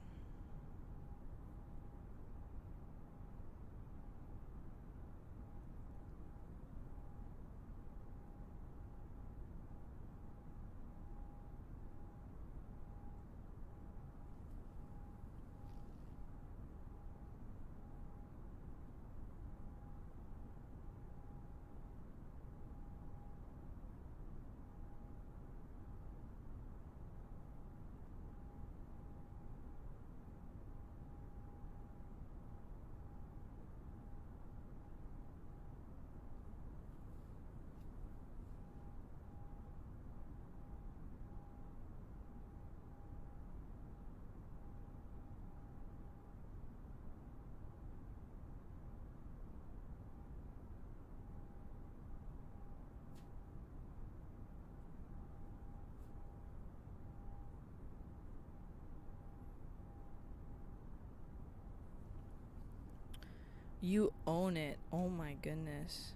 [SPEAKER 1] You own it. Oh my goodness.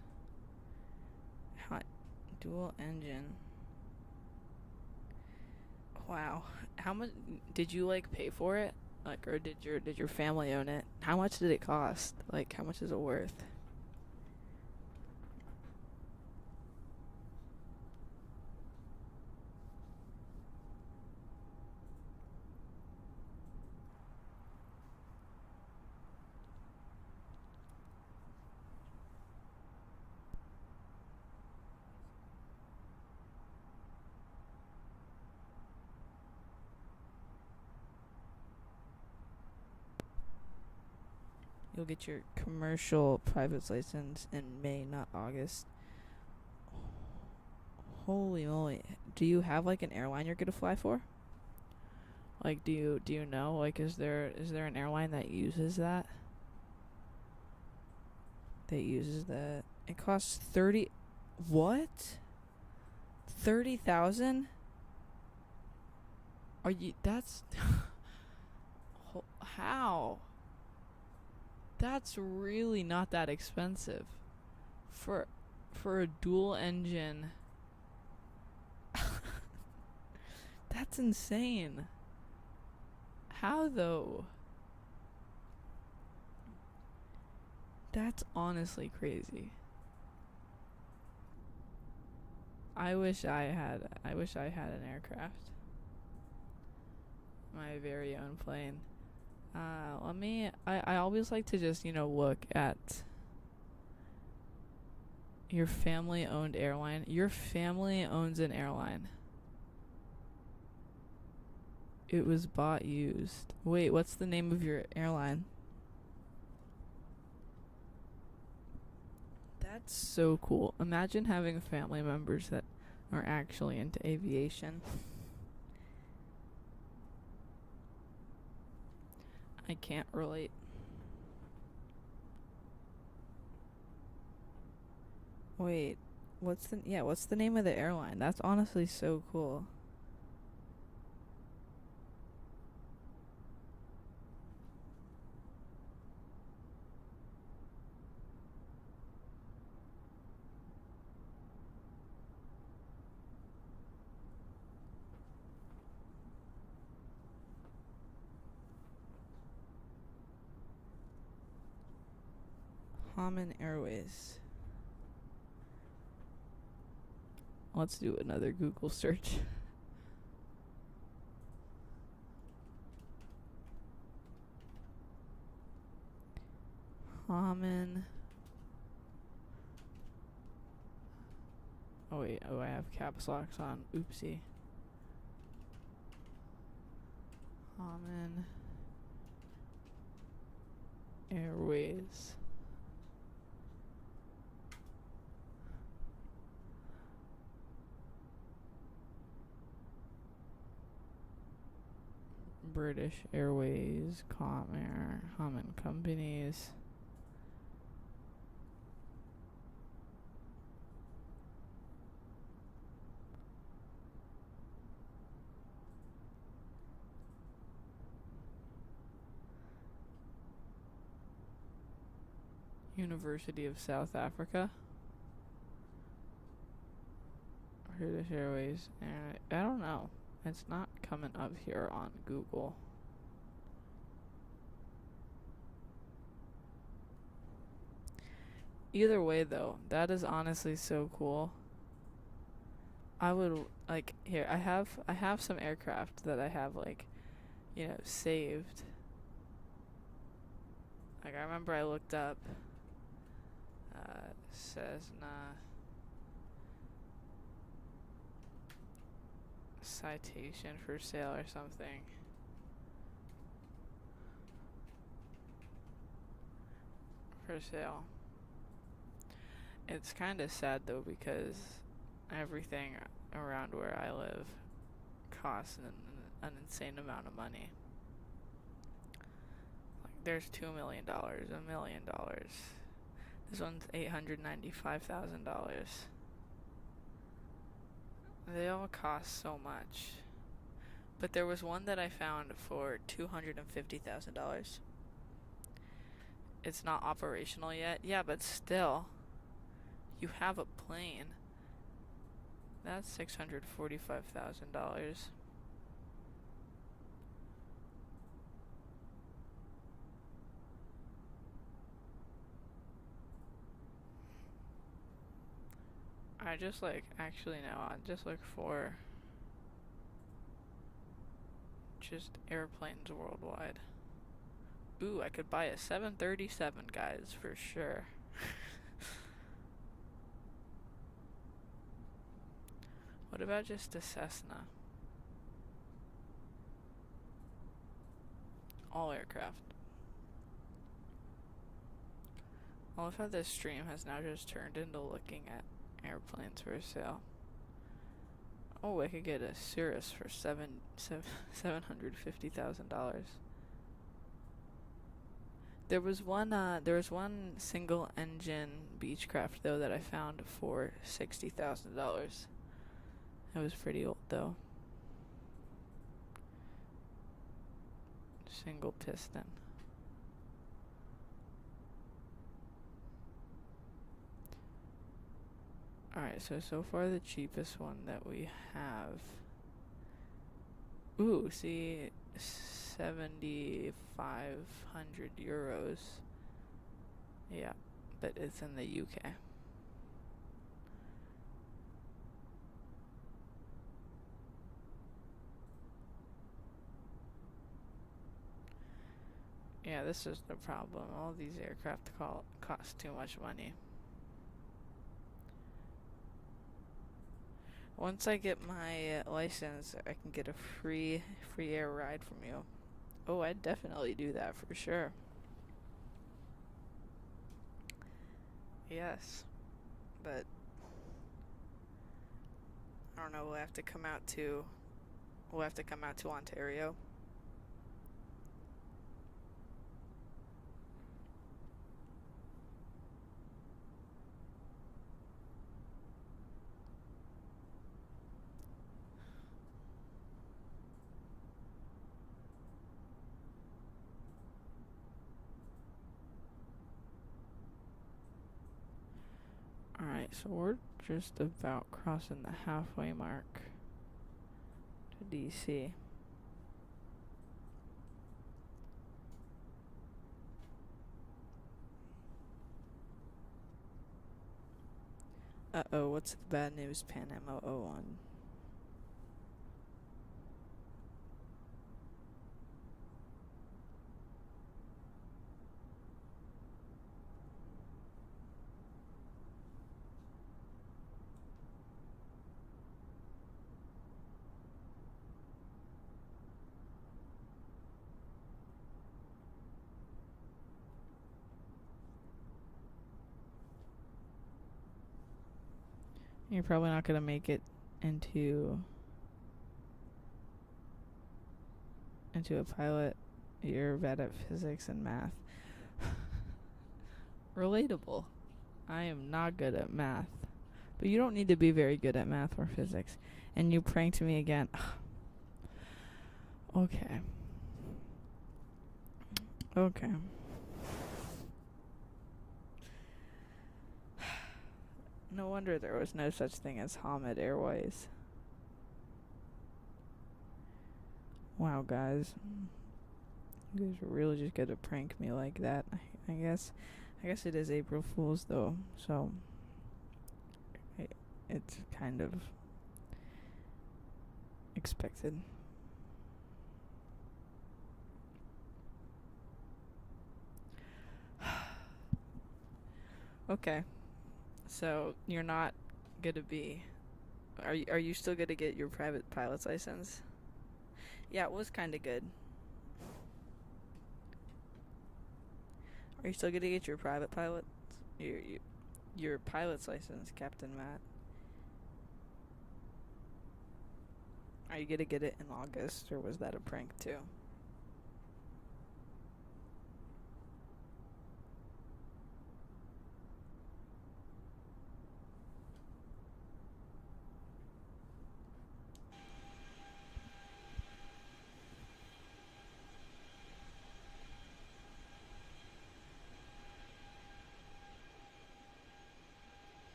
[SPEAKER 1] Hot dual engine. Wow. How much did you like pay for it? Like, or did your family own it? How much did it cost? Like, how much is it worth? You'll get your commercial private license in May, not August. Holy moly. Do you have like an airline you're gonna fly for? Like, do you know? Like, is there an airline that uses that? That uses that. It costs 30. What? 30,000? Are you? That's. How? That's really not that expensive. for a dual engine. That's insane. How though? That's honestly crazy. I wish I had an aircraft. My very own plane. I always like to just, look at your family owned airline. Your family owns an airline. It was bought used. Wait, what's the name of your airline? That's so cool. Imagine having family members that are actually into aviation. I can't relate. Wait, what's the name of the airline? That's honestly so cool. Common Airways. Let's do another Google search. Common. Oh wait, I have caps locks on. Oopsie. Common Airways. British Airways, Comair, common companies. University of South Africa. British Airways. I don't know. It's not coming up here on Google. Either way though, that is honestly so cool. I would here, I have some aircraft that I have saved. I remember I looked up Cessna citation for sale or something. For sale. It's kind of sad though because everything around where I live costs an insane amount of money. There's $2 million, $1 million. This one's $895,000. They all cost so much. But there was one that I found for $250,000. It's not operational yet. Yeah, but still. You have a plane. That's $645,000. I just actually no, I just look for just airplanes worldwide. Ooh, I could buy a 737, guys, for sure. What about just a Cessna? All aircraft. I love how this stream has now just turned into looking at airplanes for sale. Oh, I could get a Cirrus for $750,000. There was one single engine Beechcraft though that I found for $60,000. It was pretty old though. Single piston. Alright, so far the cheapest one that we have. Ooh, see, 7,500 euros. Yeah, but it's in the UK. Yeah, this is the problem. All these aircraft cost too much money. Once I get my license, I can get a free air ride from you. Oh, I'd definitely do that for sure. Yes, but I don't know. We'll have to come out to Ontario. Alright, so we're just about crossing the halfway mark to DC. Uh-oh, what's the bad news, Pan Am 001? You're probably not going to make it into a pilot. You're bad at physics and math. Relatable. I am not good at math. But you don't need to be very good at math or physics. And you pranked me again. Okay. Okay. No wonder there was no such thing as Hamid Airways. Wow, guys. You guys are really just gonna prank me like that. I guess it is April Fool's though, so it's kind of expected. Okay. So you're not gonna be. Are you still gonna get your private pilot's license? Yeah, it was kind of good. Are you still gonna get your private pilot, your pilot's license, Captain Matt? Are you gonna get it in August, or was that a prank too?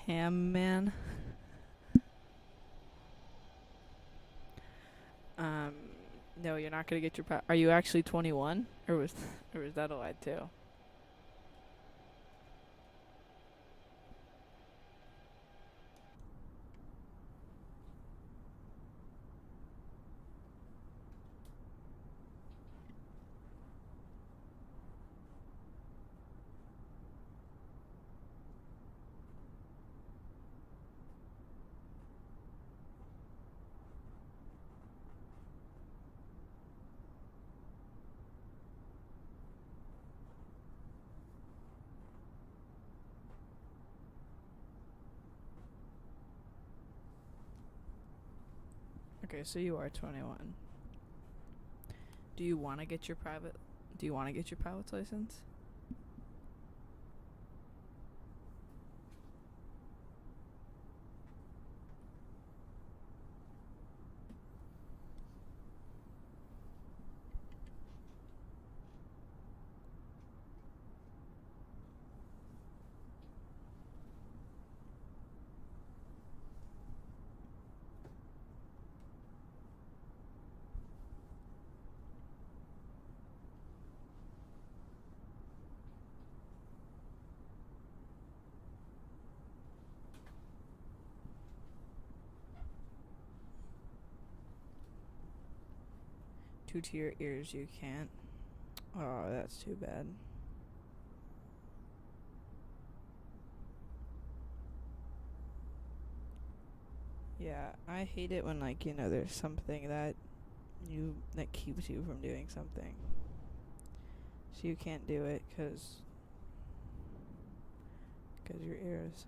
[SPEAKER 1] Ham man. No, you're not gonna get your. Are you actually 21, or was that a lie too? Okay, so you are 21. Do you want to get your pilot's license? Due to your ears, you can't. Oh, that's too bad. Yeah, I hate it when, like, you know, there's something that keeps you from doing something. So you can't do it because your ears.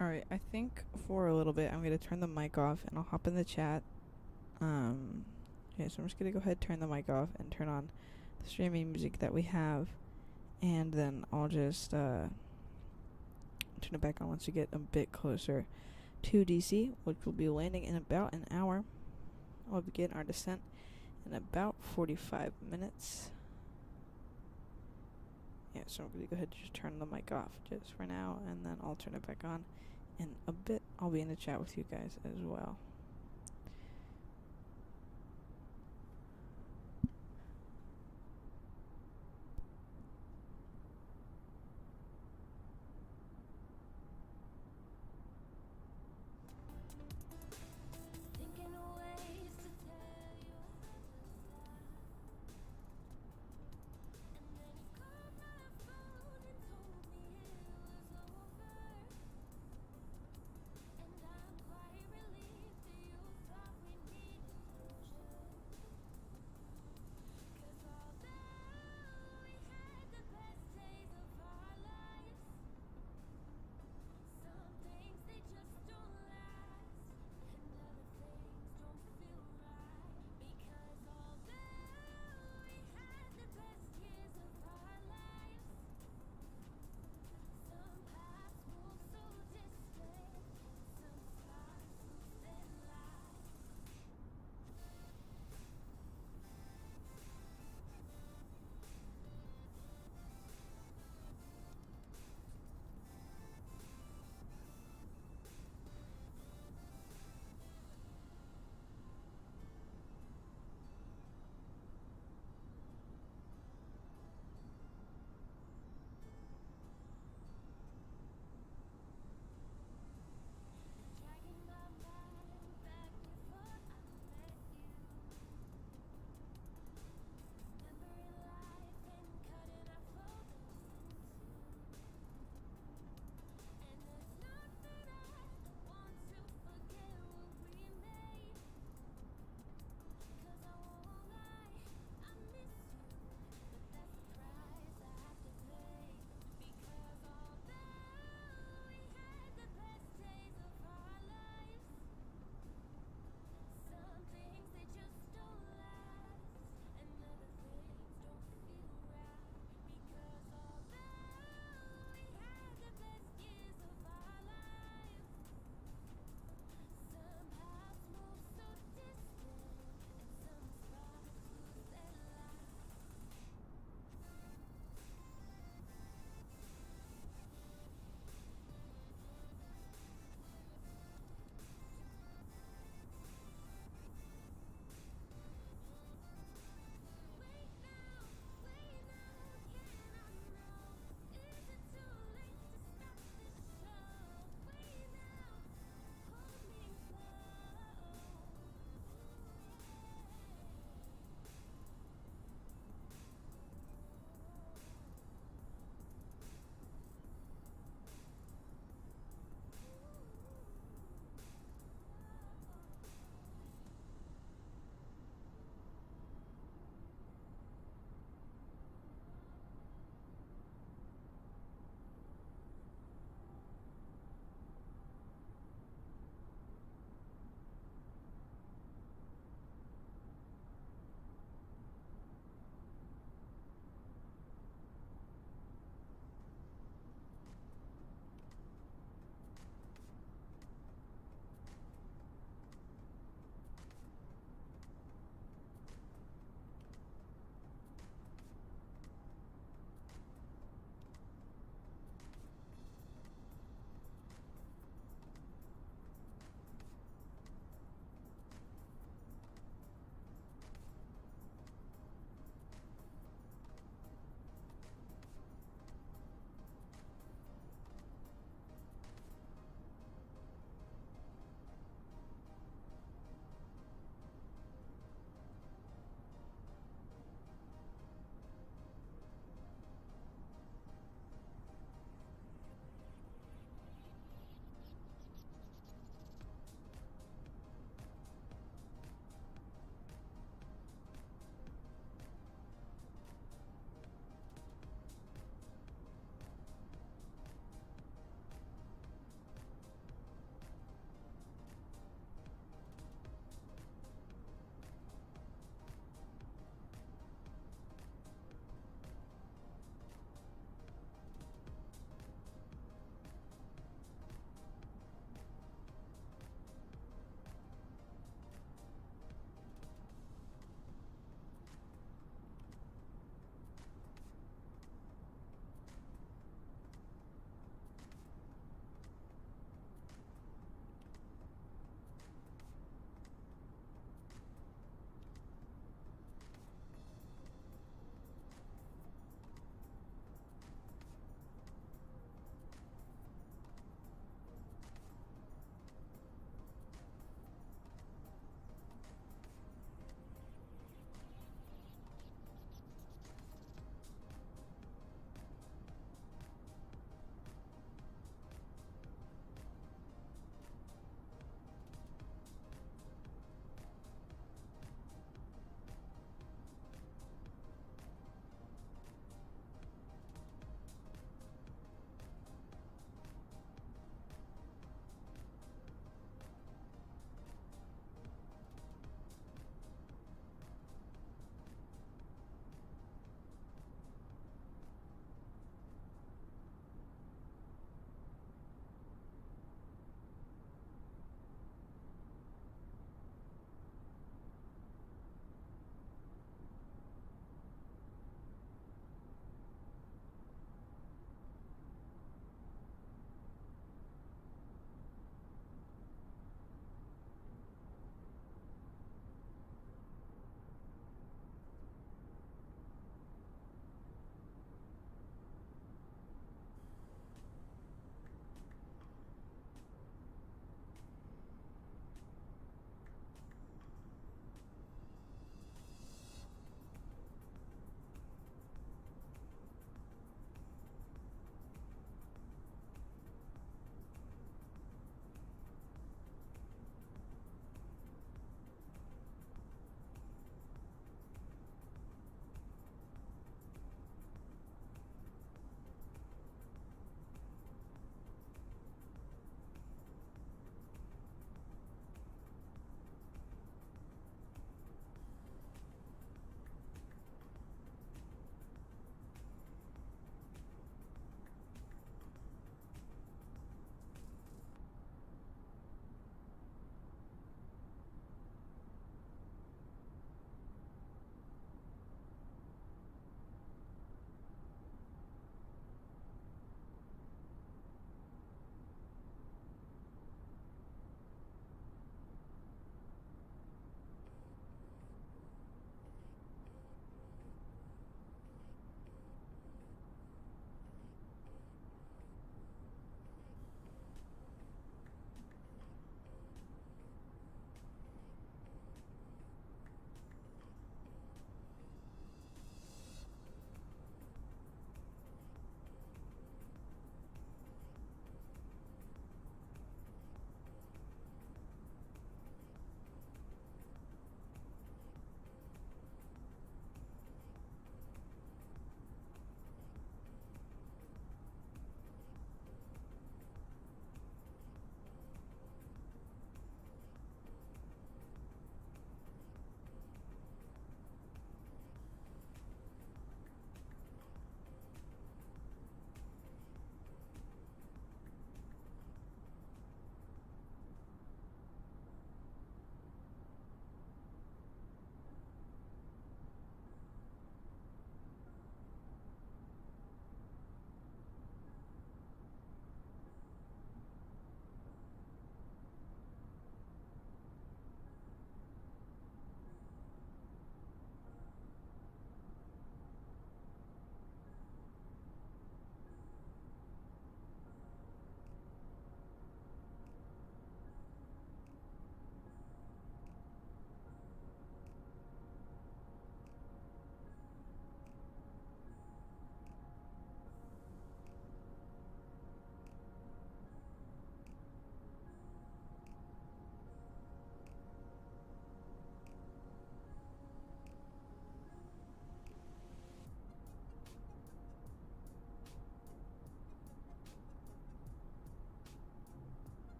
[SPEAKER 1] Alright, I think for a little bit I'm going to turn the mic off and I'll hop in the chat. Okay, so I'm just going to go ahead, turn the mic off, and turn on the streaming music that we have. And then I'll just turn it back on once we get a bit closer to DC, which will be landing in about an hour. We'll begin our descent in about 45 minutes. Yeah, so I'm going to go ahead and just turn the mic off just for now, and then I'll turn it back on in a bit. I'll be in the chat with you guys as well.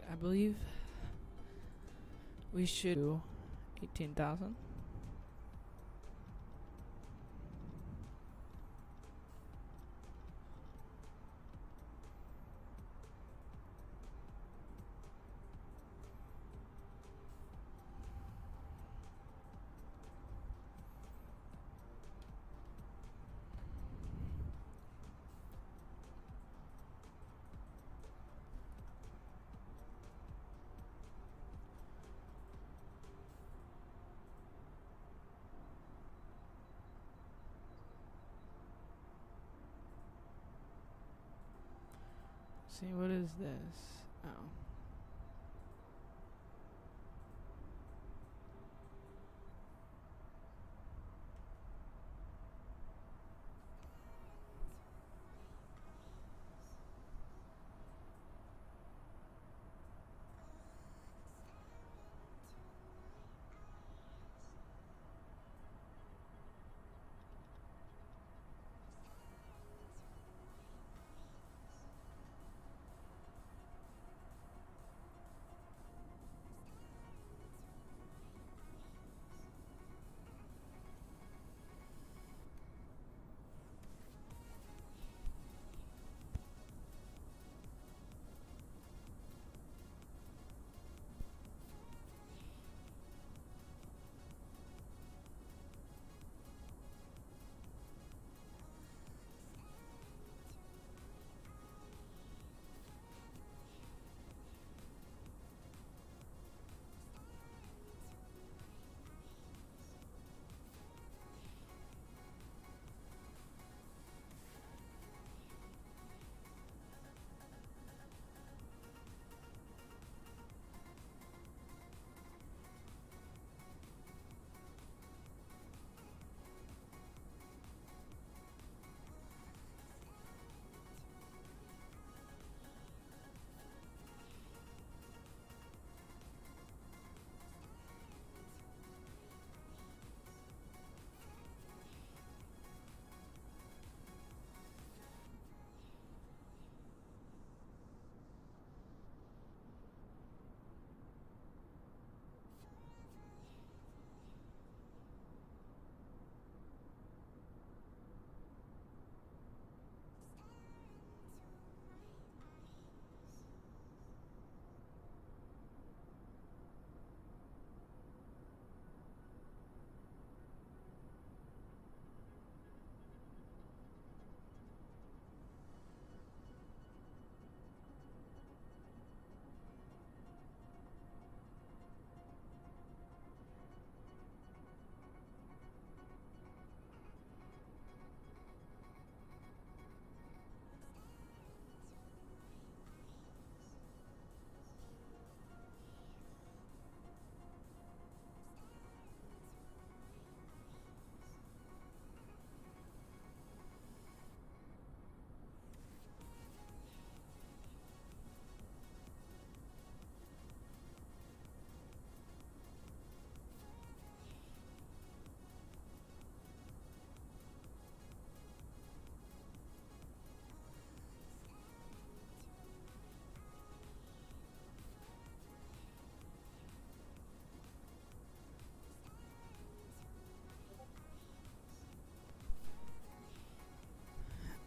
[SPEAKER 1] Alright, I believe we should do 18,000. See, what is this? Oh.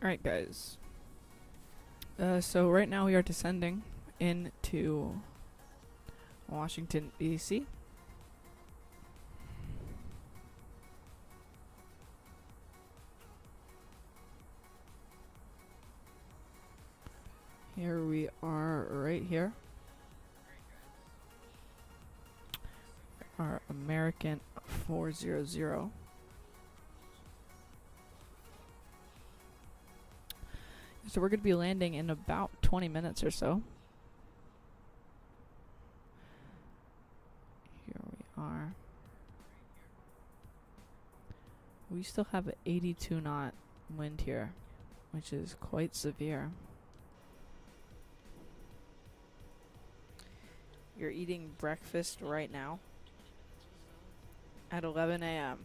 [SPEAKER 1] Alright, guys. So right now we are descending into Washington, D.C. Here we are right here. Our American 400. So we're going to be landing in about 20 minutes or so. Here we are. We still have an 82 knot wind here, which is quite severe. You're eating breakfast right now at 11 a.m.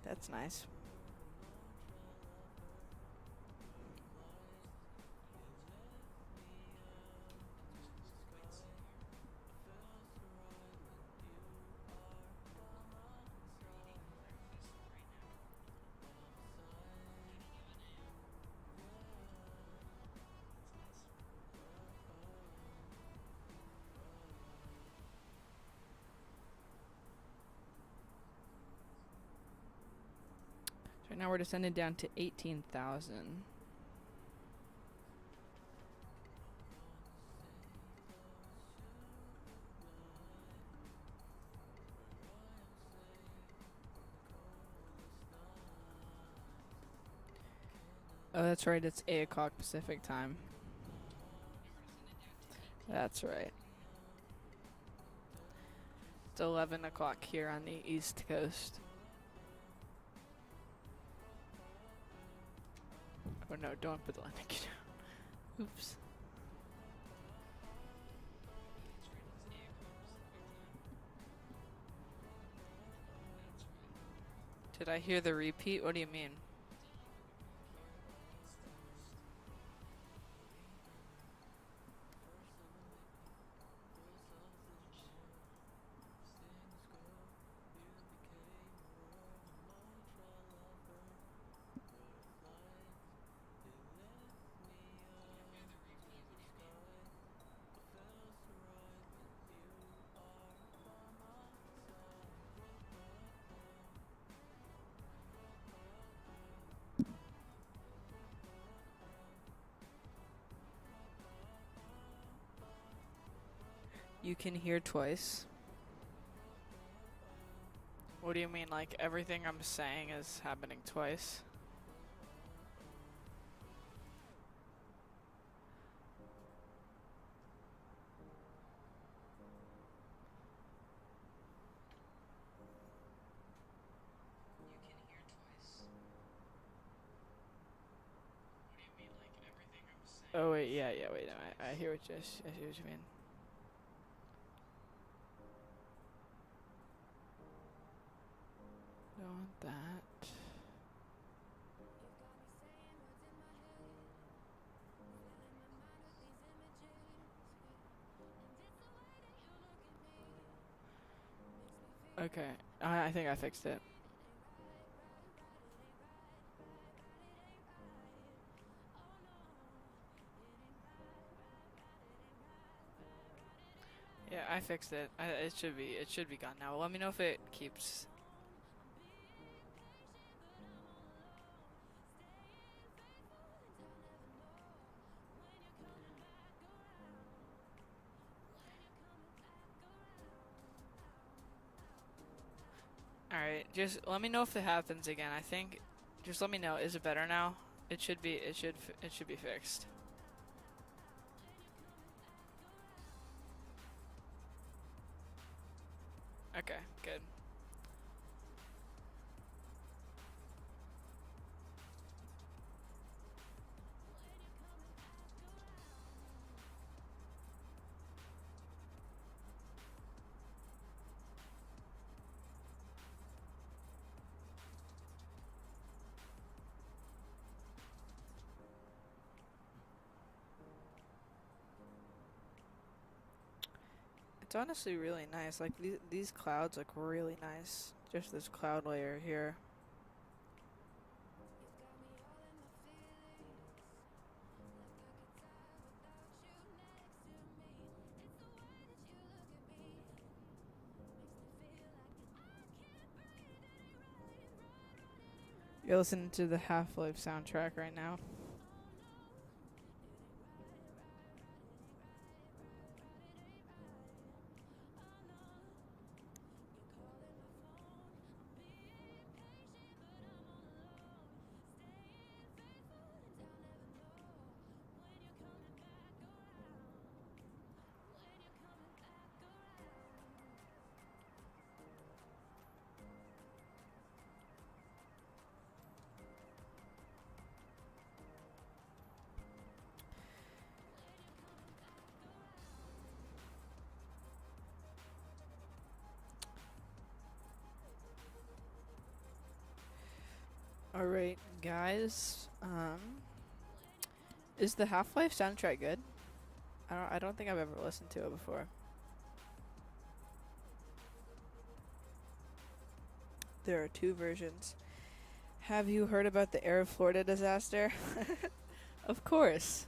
[SPEAKER 1] That's nice. Right now we're descending down to 18,000. Oh, that's right. It's 8 o'clock Pacific time. That's right. It's 11 o'clock here on the East Coast. Oh no, don't put the landing gear down. Oops. Did I hear the repeat? What do you mean? You can hear twice. What do you mean, like everything I'm saying is happening twice? Oh wait, yeah, wait, no, I hear what I see what you mean. Don't want that. Okay, I think I fixed it. Yeah, I fixed it. It should be gone now. Let me know if it keeps. Alright, just let me know if it happens again. I think, just let me know. Is it better now? It should be fixed. Okay, good. It's honestly really nice. Like these clouds look really nice. Just this cloud layer here. You're listening to the Half-Life soundtrack right now. Alright, guys. Is the Half-Life soundtrack good? I don't think I've ever listened to it before. There are 2 versions. Have you heard about the Air Florida disaster? Of course.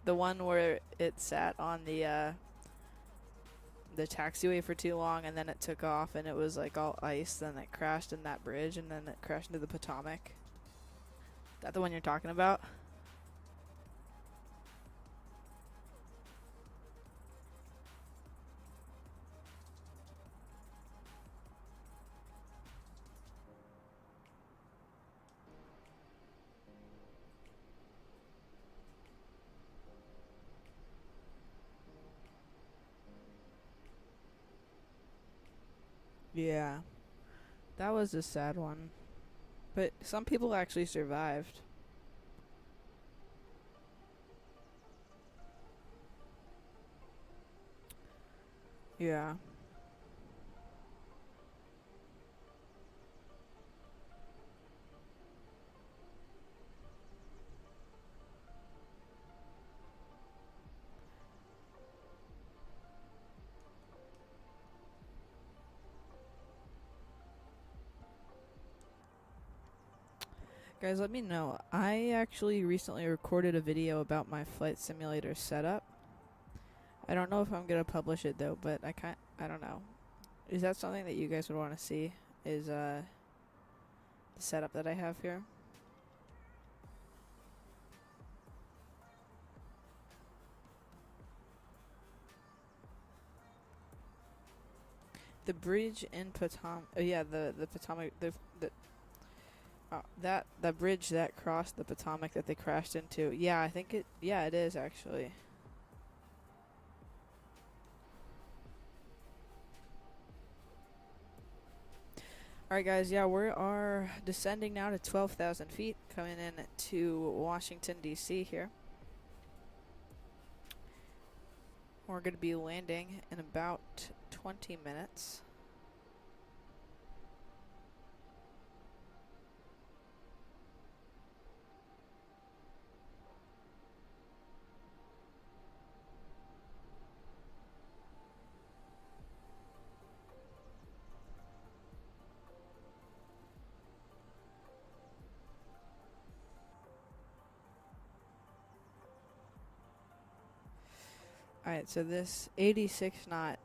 [SPEAKER 1] The one where it sat on the taxiway for too long and then it took off and it was like all ice, then it crashed in that bridge and then it crashed into the Potomac. that the one you're talking about? Yeah, that was a sad one. But some people actually survived. Yeah. Guys, let me know. I actually recently recorded a video about my flight simulator setup. I don't know if I'm gonna publish it though, but I don't know. Is that something that you guys would want to see? Is the setup that I have here? The bridge in Potomac. Oh yeah, the Potomac. The that bridge that crossed the Potomac that they crashed into. Yeah, I think it. Yeah, it is actually. Alright guys, yeah, we are descending now to 12,000 feet, coming in to Washington D.C. here. We're going to be landing in about 20 minutes. Alright, so this 86 knot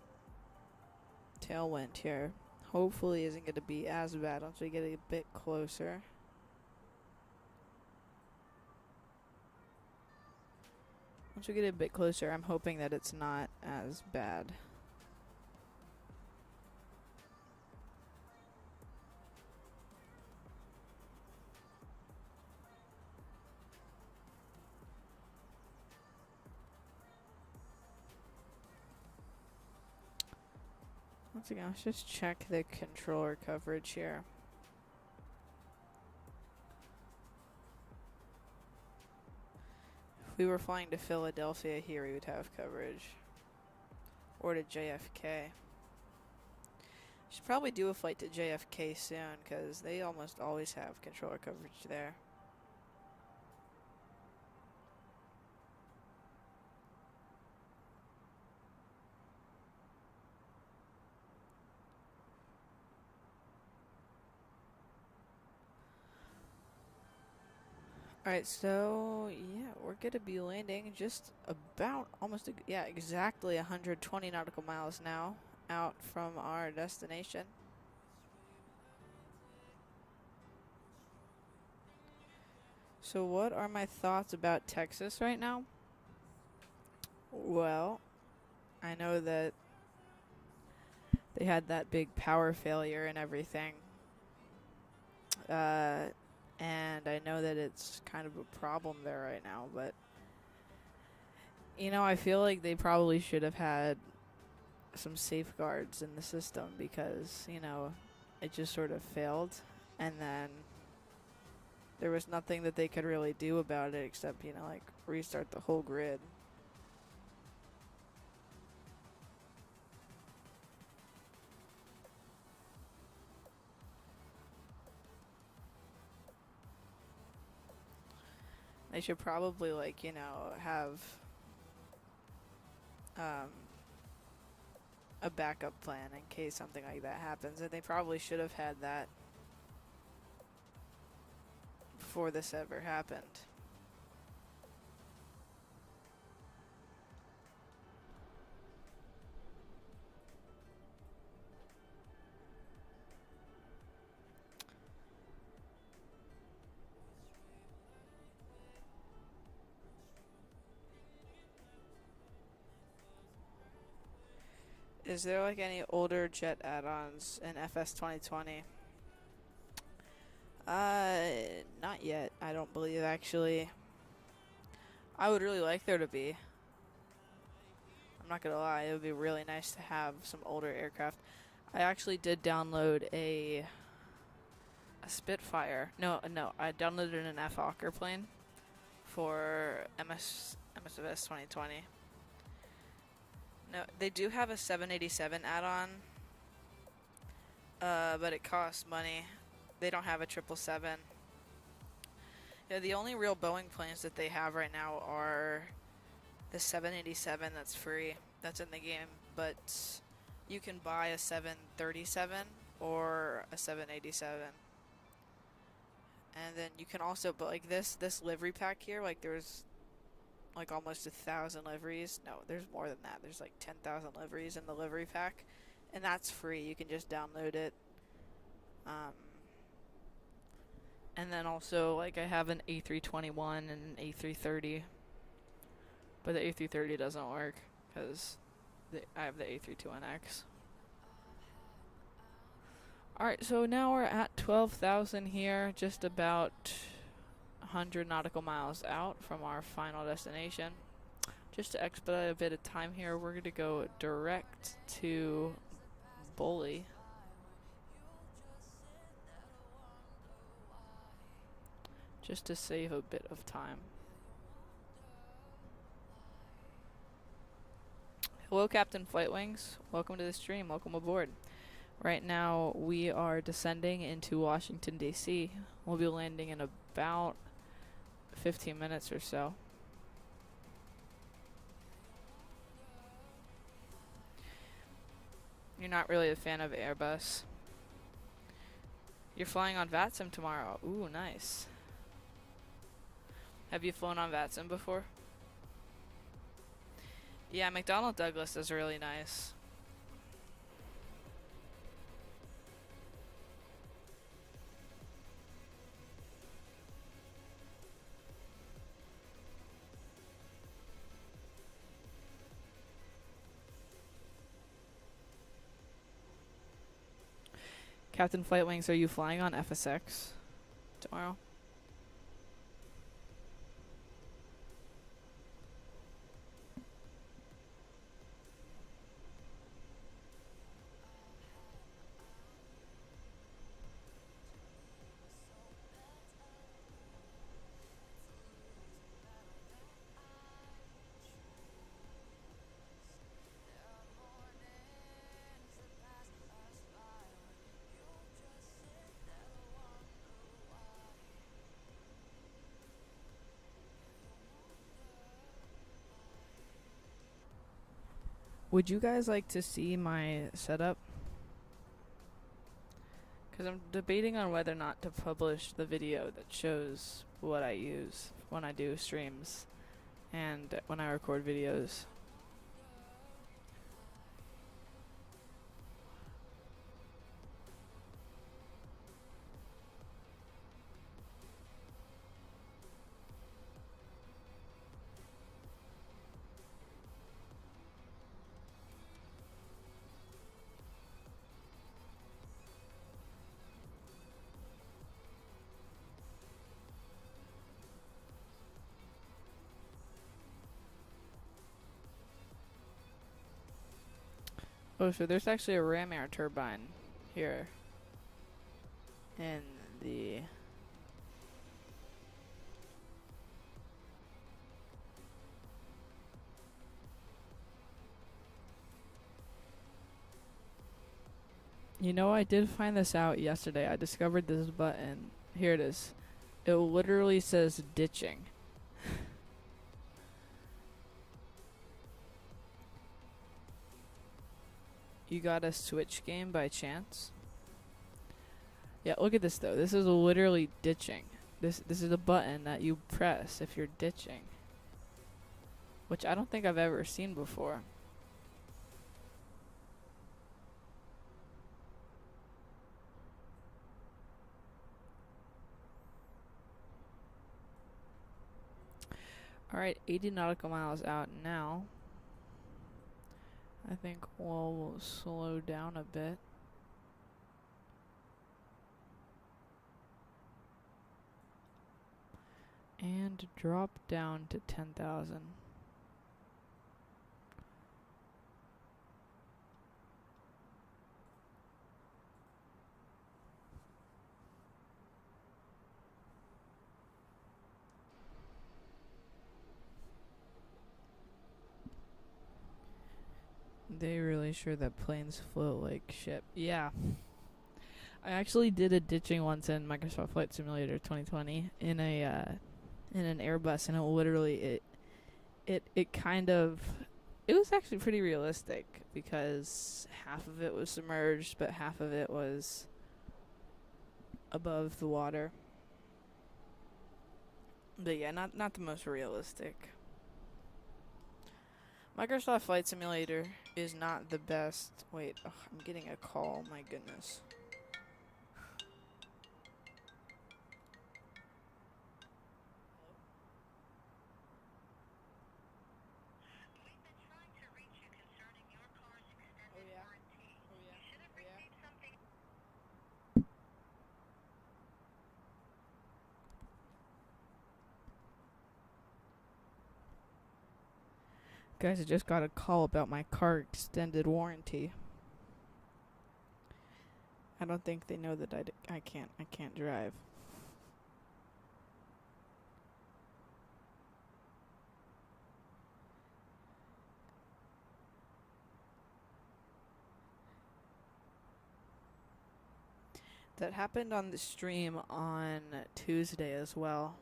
[SPEAKER 1] tailwind here hopefully isn't going to be as bad once we get a bit closer. Once we get a bit closer, I'm hoping that it's not as bad. Once again, let's just check the controller coverage here. If we were flying to Philadelphia here, we would have coverage. Or to JFK. Should probably do a flight to JFK soon, because they almost always have controller coverage there. Alright, so yeah, we're gonna be landing just about almost, yeah, exactly 120 nautical miles now out from our destination. So what are my thoughts about Texas right now? Well, I know that they had that big power failure and everything. And I know that it's kind of a problem there right now, but you know, I feel like they probably should have had some safeguards in the system because, you know, it just sort of failed, and then there was nothing that they could really do about it except, you know, like restart the whole grid. They should probably, like, you know, have a backup plan in case something like that happens, and they probably should have had that before this ever happened. Is there like any older jet add-ons in FS 2020? Not yet. I don't believe actually. I would really like there to be. I'm not gonna lie, it would be really nice to have some older aircraft. I actually did download a Spitfire. No, I downloaded an F-Hawker plane for MSFS 2020. No, they do have a 787 add-on, but it costs money. They don't have a 777. Yeah, the only real Boeing planes that they have right now are the 787 that's free, that's in the game, but you can buy a 737 or a 787. And then you can also, but like this livery pack here, like there's like almost 1,000 liveries. No, there's more than that. There's like 10,000 liveries in the livery pack, and that's free. You can just download it. And then also, like, I have an A321 and an A330, but the A330 doesn't work because I have the A321X. Alright, so now we're at 12,000 here, just about 100 nautical miles out from our final destination. Just to expedite a bit of time here, we're going to go direct to Bully. Just to save a bit of time. Hello, Captain FlightWings. Welcome to the stream. Welcome aboard. Right now, we are descending into Washington, D.C. We'll be landing in about 15 minutes or so. You're not really a fan of Airbus. You're flying on VATSIM tomorrow. Ooh, nice. Have you flown on VATSIM before? Yeah, McDonnell Douglas is really nice. Captain FlightWings, are you flying on FSX tomorrow? Would you guys like to see my setup? Because I'm debating on whether or not to publish the video that shows what I use when I do streams and when I record videos. Oh, so there's actually a ram air turbine here in the... You know, I did find this out yesterday. I discovered this button. Here it is. It literally says ditching. You got a Switch game by chance? Yeah, look at this though. This is literally ditching. This is a button that you press if you're ditching, which I don't think I've ever seen before. Alright, 80 nautical miles out now. I think we'll slow down a bit. And drop down to 10,000. They really sure that planes float like shit. Yeah. I actually did a ditching once in Microsoft Flight Simulator 2020 in an Airbus, and it kind of, it was actually pretty realistic because half of it was submerged, but half of it was above the water. But yeah, not the most realistic. Microsoft Flight Simulator is not the best. Wait, I'm getting a call. My goodness. Guys, I just got a call about my car extended warranty. I don't think they know that I can't drive. That happened on the stream on Tuesday as well.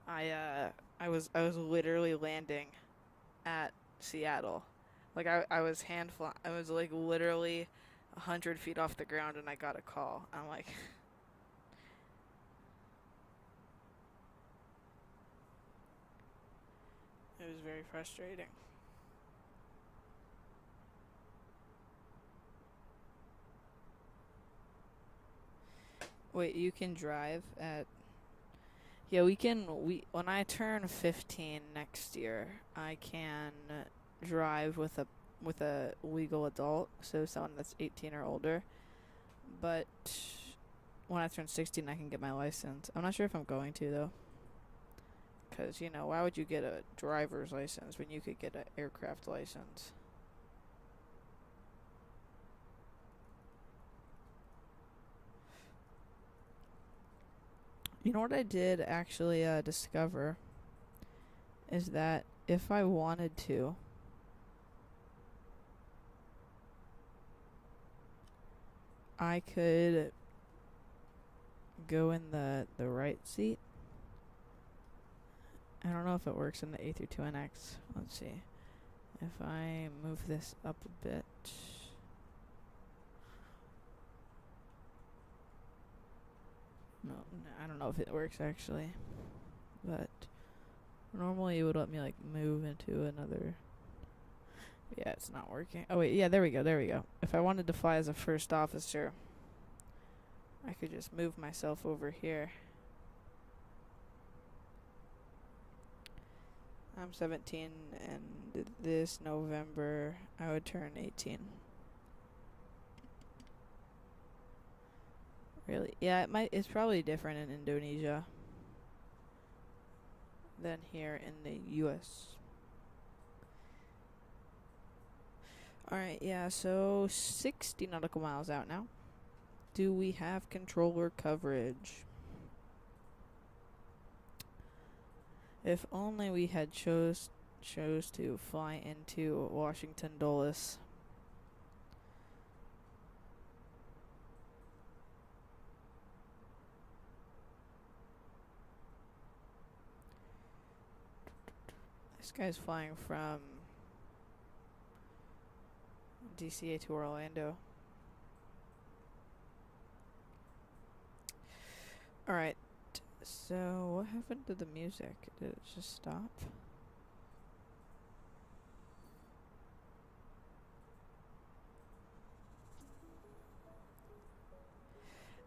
[SPEAKER 1] I was literally landing at Seattle. Like I was I was like literally 100 feet off the ground and I got a call. I'm like it was very frustrating. Wait, you can drive at... Yeah, when I turn 15 next year, I can drive with a legal adult, so someone that's 18 or older. But when I turn 16, I can get my license. I'm not sure if I'm going to, though. Because, why would you get a driver's license when you could get an aircraft license? You know what I did actually discover is that if I wanted to, I could go in the right seat. I don't know if it works in the A320X. Let's see. If I move this up a bit. No, I don't know if it works actually. But normally it would let me like move into another. Yeah, it's not working. Oh wait, yeah, there we go. If I wanted to fly as a first officer, I could just move myself over here. I'm 17 and this November I would turn 18. Really? Yeah, it's probably different in Indonesia than here in the US. Alright, yeah, so 60 nautical miles out now. Do we have controller coverage? If only we had chose to fly into Washington Dulles. This guy's flying from DCA to Orlando. Alright, so what happened to the music? Did it just stop?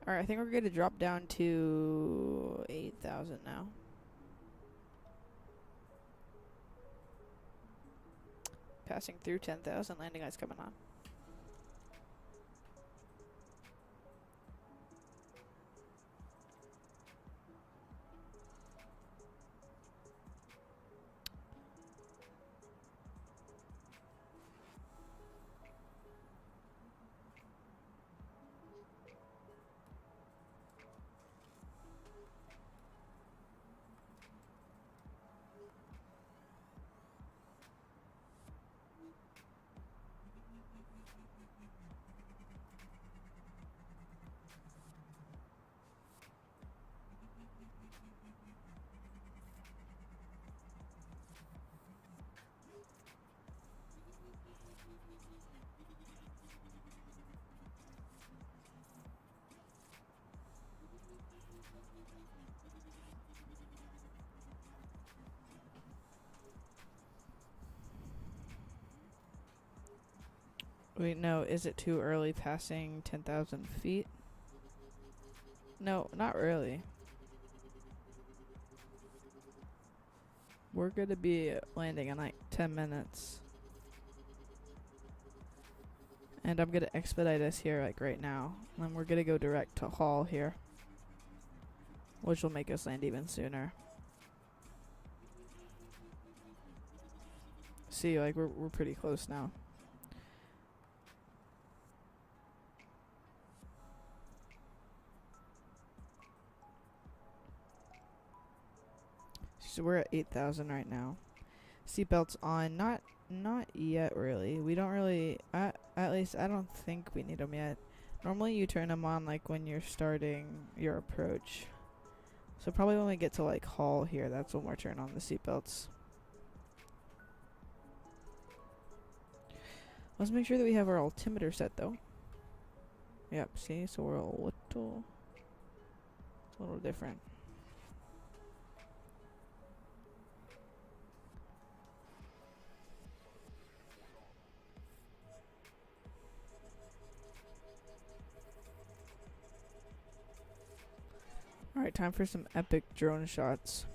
[SPEAKER 1] Alright, I think we're going to drop down to 8,000 now. passing through 10,000. Landing lights coming on. Wait, no, is it too early passing 10,000 feet? No, not really. We're gonna be landing in like 10 minutes. And I'm gonna expedite us here like right now. And then we're gonna go direct to Hall here, which will make us land even sooner. See, like we're pretty close now. So we're at 8,000 right now. Seatbelts on. Not yet, really. We don't really. At least I don't think we need them yet. Normally you turn them on like when you're starting your approach. So probably when we get to like Hall here, that's when we're turning on the seatbelts. Let's make sure that we have our altimeter set though. Yep, see, so we're a little different. Alright, time for some epic drone shots.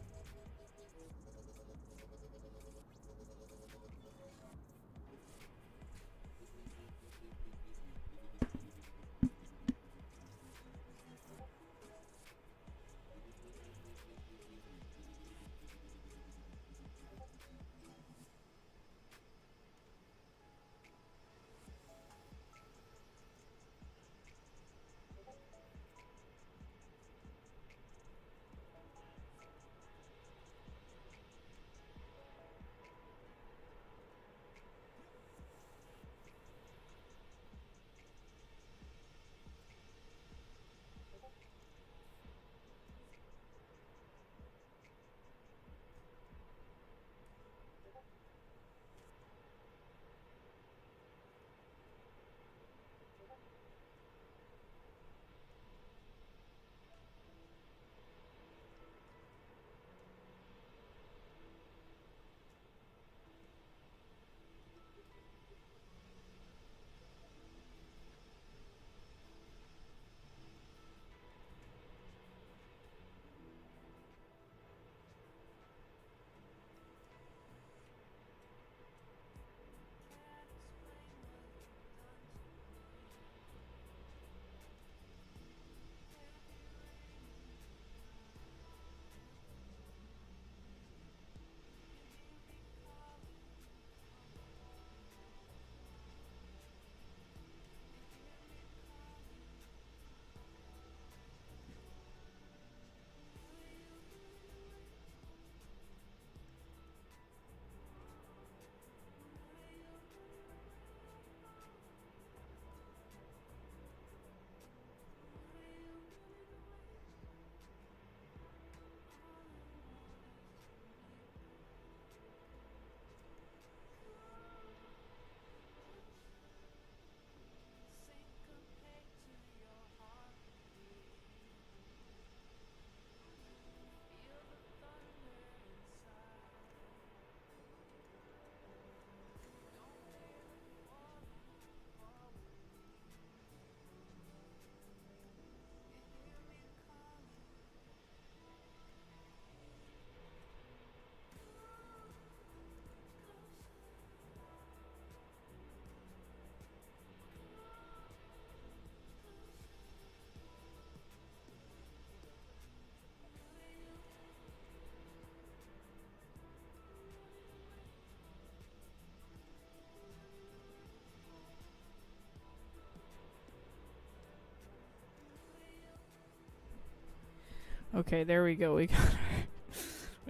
[SPEAKER 1] Okay, there we go. We got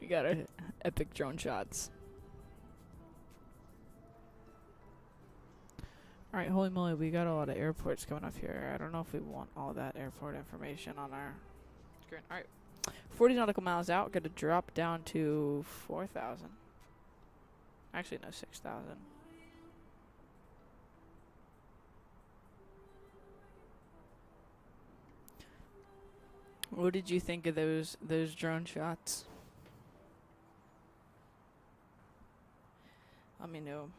[SPEAKER 1] we got our epic drone shots. Alright, holy moly, we got a lot of airports coming up here. I don't know if we want all that airport information on our screen. Alright, 40 nautical miles out, gonna drop down to 4,000. Actually, no, 6,000. What did you think of those drone shots? Let me know.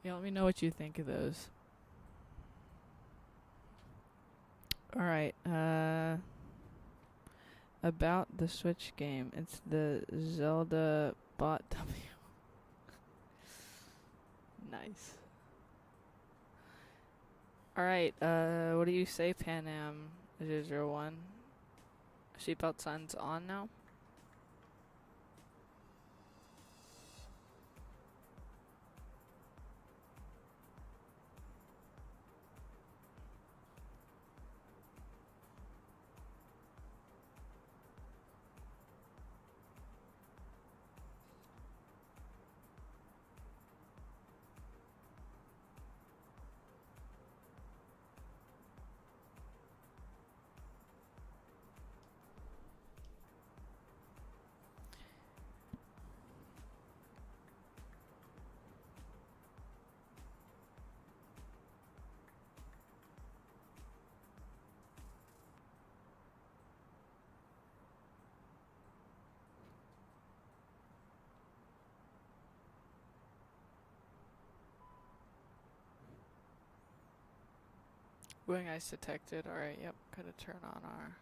[SPEAKER 1] Yeah, let me know what you think of those. Alright, about the Switch game. It's the Zelda Bot W. Nice. Alright, what do you say, Pan Am 001? Seatbelt signs on now? Wing ice detected. Alright, yep. Gotta turn on our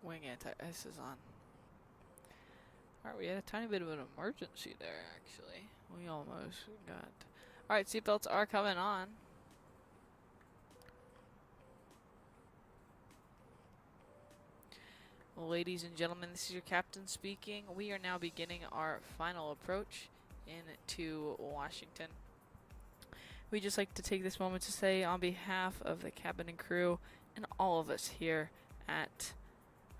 [SPEAKER 1] wing anti-ice is on. Alright, we had a tiny bit of an emergency there, actually. We almost got... Alright, seatbelts are coming on. Ladies and gentlemen, this is your captain speaking. We are now beginning our final approach into Washington. We'd just like to take this moment to say on behalf of the cabin and crew and all of us here at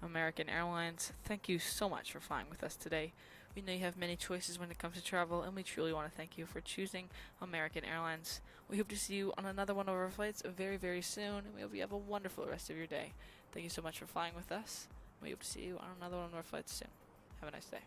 [SPEAKER 1] American Airlines, thank you so much for flying with us today. We know you have many choices when it comes to travel, and we truly want to thank you for choosing American Airlines. We hope to see you on another one of our flights very, very soon, and we hope you have a wonderful rest of your day. Thank you so much for flying with us. We hope to see you on another one of our flights soon. Have a nice day.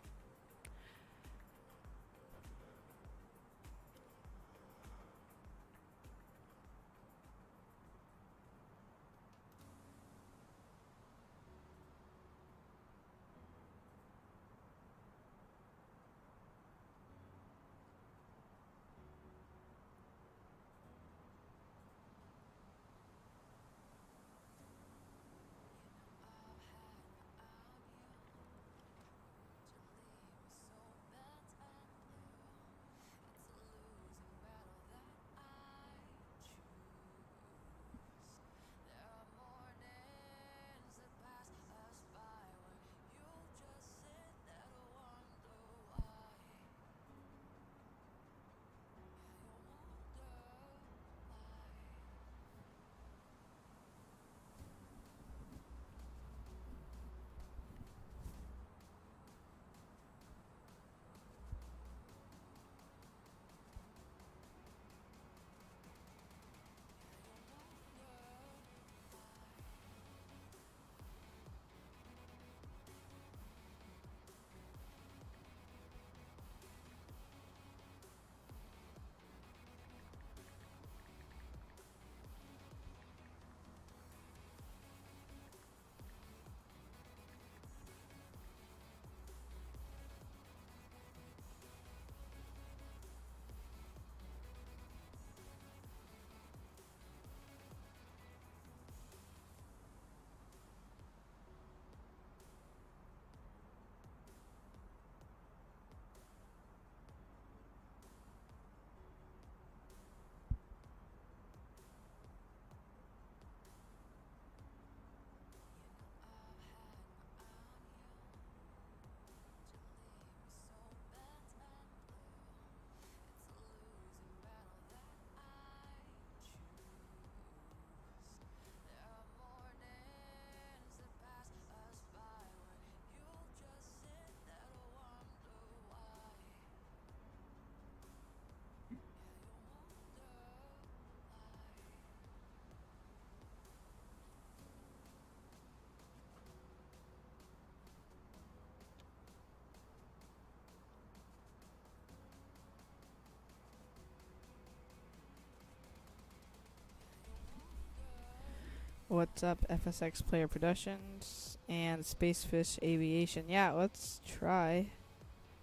[SPEAKER 1] What's up, FSX Player Productions and Spacefish Aviation? Yeah, let's try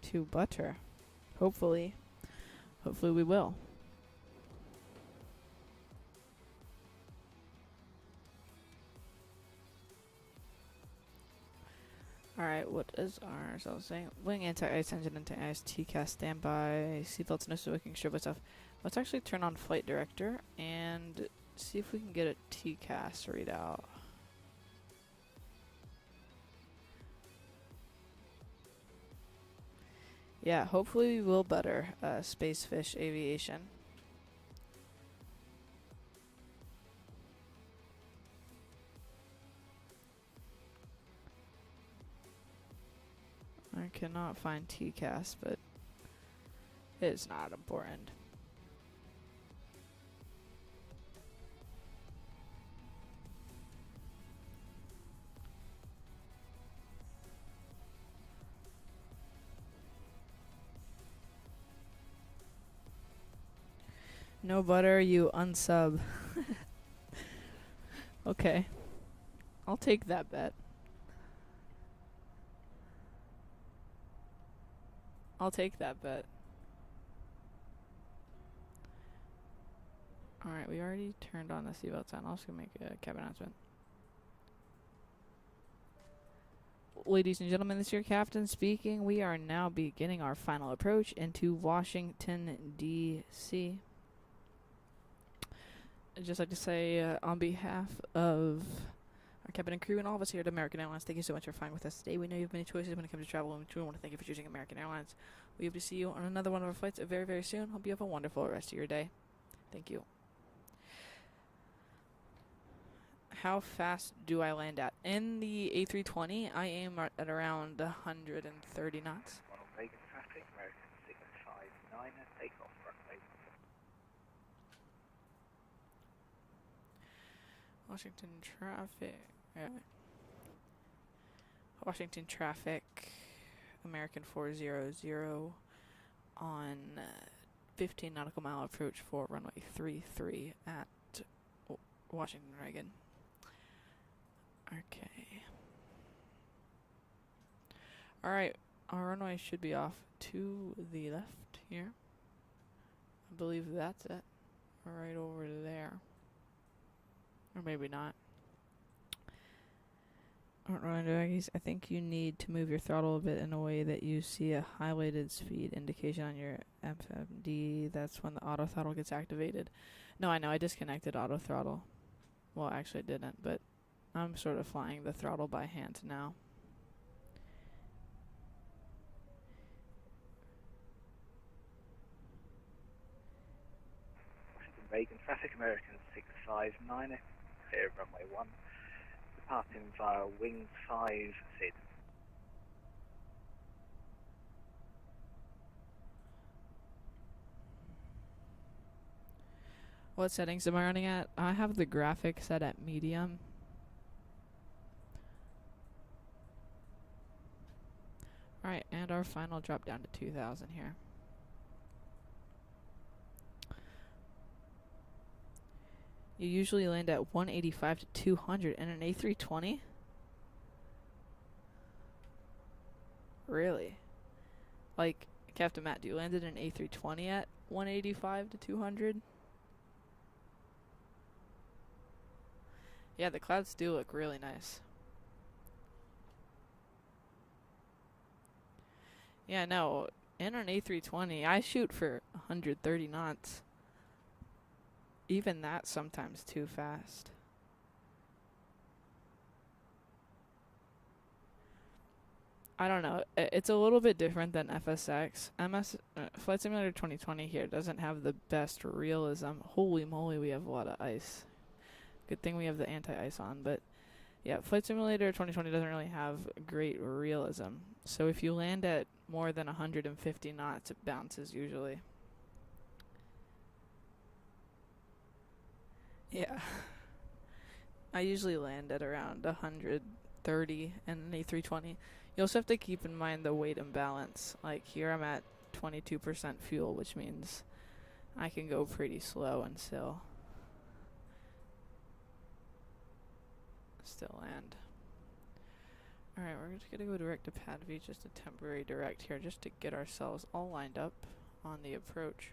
[SPEAKER 1] to butter. Hopefully we will. Alright, what is ours? I was saying, wing anti-ice, engine anti-ice, TCAS standby, seatbelts, no smoking, strobe stuff. Let's actually turn on flight director and see if we can get a TCAS readout. Yeah, hopefully we will butter Spacefish Aviation. I cannot find TCAS, but it's not important. No butter, you unsub. Okay. I'll take that bet. I'll take that bet. Alright, we already turned on the seatbelt sign. I'm just gonna make a cabin announcement. Ladies and gentlemen, this is your captain speaking. We are now beginning our final approach into Washington, D.C. I'd just like to say, on behalf of our cabin and crew and all of us here at American Airlines, thank you so much for flying with us today. We know you have many choices when it comes to travel, and we truly want to thank you for choosing American Airlines. We hope to see you on another one of our flights very, very soon. Hope you have a wonderful rest of your day. Thank you. How fast do I land at? In the A320, I aim at around 130 knots.
[SPEAKER 2] Vegas traffic, American 659, take off runway.
[SPEAKER 1] Washington traffic. Washington traffic. American 400 on 15 nautical mile approach for runway 33 at Washington Reagan. Okay. Alright, our runway should be off to the left here. I believe that's it. Right over there. Or maybe not. I think you need to move your throttle a bit in a way that you see a highlighted speed indication on your FMD. That's when the auto throttle gets activated. No, I know, I disconnected auto throttle. Well, actually I didn't, but I'm sort of flying the throttle by hand now.
[SPEAKER 2] Washington Reagan traffic, American 659, clear of runway 1. Departing via wing 5, SID.
[SPEAKER 1] What settings am I running at? I have the graphic set at medium. Alright, and our final drop down to 2,000 here. You usually land at 185 to 200 in an A320? Really? Like, Captain Matt, do you land in an A320 at 185 to 200? Yeah, the clouds do look really nice. Yeah, no, in an A320, I shoot for 130 knots. Even that's sometimes too fast. I don't know. It's a little bit different than FSX. Flight Simulator 2020 here doesn't have the best realism. Holy moly, we have a lot of ice. Good thing we have the anti-ice on, but yeah, Flight Simulator 2020 doesn't really have great realism. So if you land at more than 150 knots, it bounces usually. Yeah. I usually land at around 130 in an A320. You also have to keep in mind the weight imbalance. Like here I'm at 22% fuel, which means I can go pretty slow and still. Still land. Alright, we're just gonna go direct to pad V, just a temporary direct here, just to get ourselves all lined up on the approach.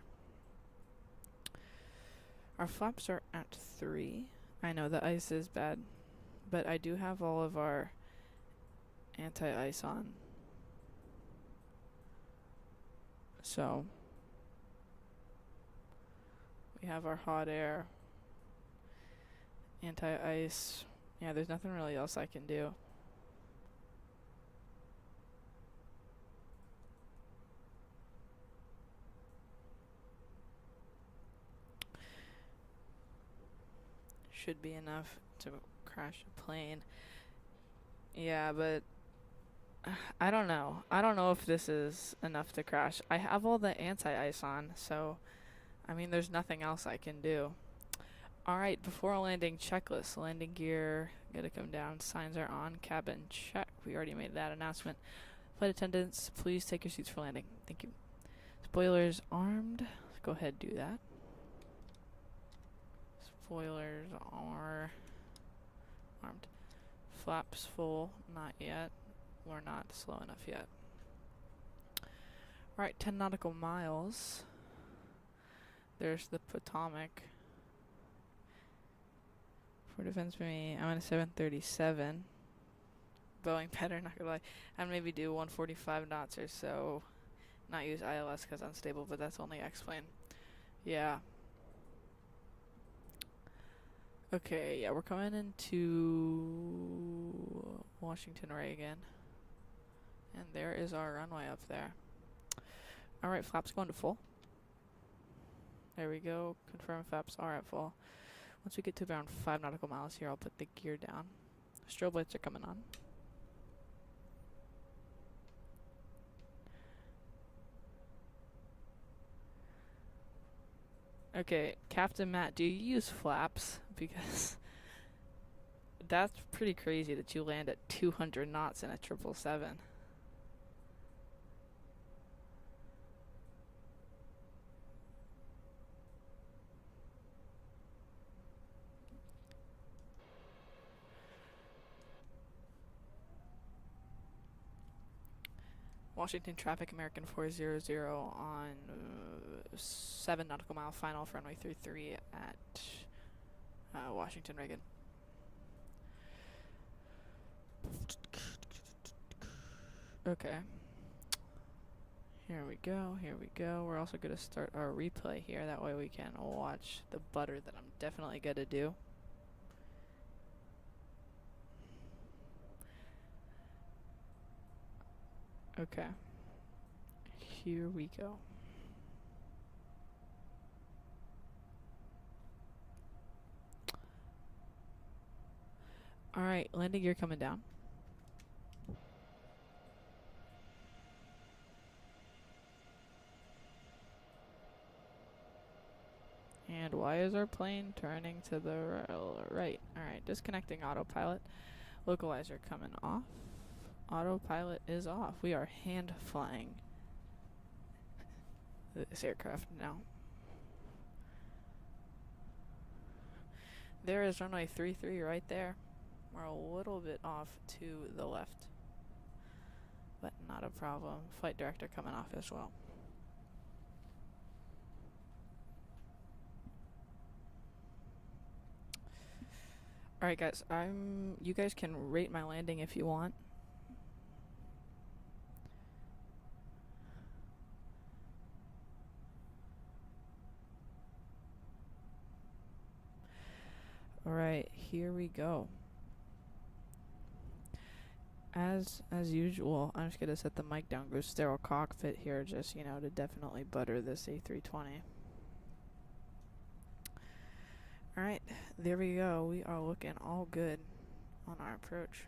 [SPEAKER 1] Our flaps are at 3. I know the ice is bad, but I do have all of our anti-ice on. So, we have our hot air, anti-ice. Yeah, there's nothing really else I can do. Should be enough to crash a plane. Yeah, but I don't know. I don't know if this is enough to crash. I have all the anti-ice on, so I mean there's nothing else I can do. Alright, before landing, checklist. Landing gear, gotta come down. Signs are on. Cabin check. We already made that announcement. Flight attendants, please take your seats for landing. Thank you. Spoilers armed. Let's go ahead and do that. Spoilers are armed. Flaps full. Not yet. We're not slow enough yet. Alright, 10 nautical miles. There's the Potomac. For defense for me, I'm at a 737. Boeing better, not gonna lie. I'd maybe do 145 knots or so. Not use ILS because unstable, but that's only X-plane. Yeah. Okay, yeah, we're coming into Washington Reagan. And there is our runway up there. Alright, flaps going to full. There we go. Confirm flaps are at full. Once we get to around 5 nautical miles here, I'll put the gear down. Strobe lights are coming on. Okay, Captain Matt, do you use flaps? Because that's pretty crazy that you land at 200 knots in a 777. Washington traffic, American 400 on 7 nautical mile final for runway 33 at Washington Reagan. Okay. Here we go, here we go. We're also going to start our replay here. That way we can watch the butter that I'm definitely going to do. Okay. Here we go. Alright, landing gear coming down. And why is our plane turning to the right? Alright, disconnecting autopilot. Localizer coming off. Autopilot is off. We are hand flying this aircraft now. There is runway 33 right there. We're a little bit off to the left, but not a problem. Flight director coming off as well. Alright guys, you guys can rate my landing if you want. Alright, here we go. As usual, I'm just gonna set the mic down, go sterile cockpit here, just, you know, to definitely butter this A320. Alright, there we go. We are looking all good on our approach.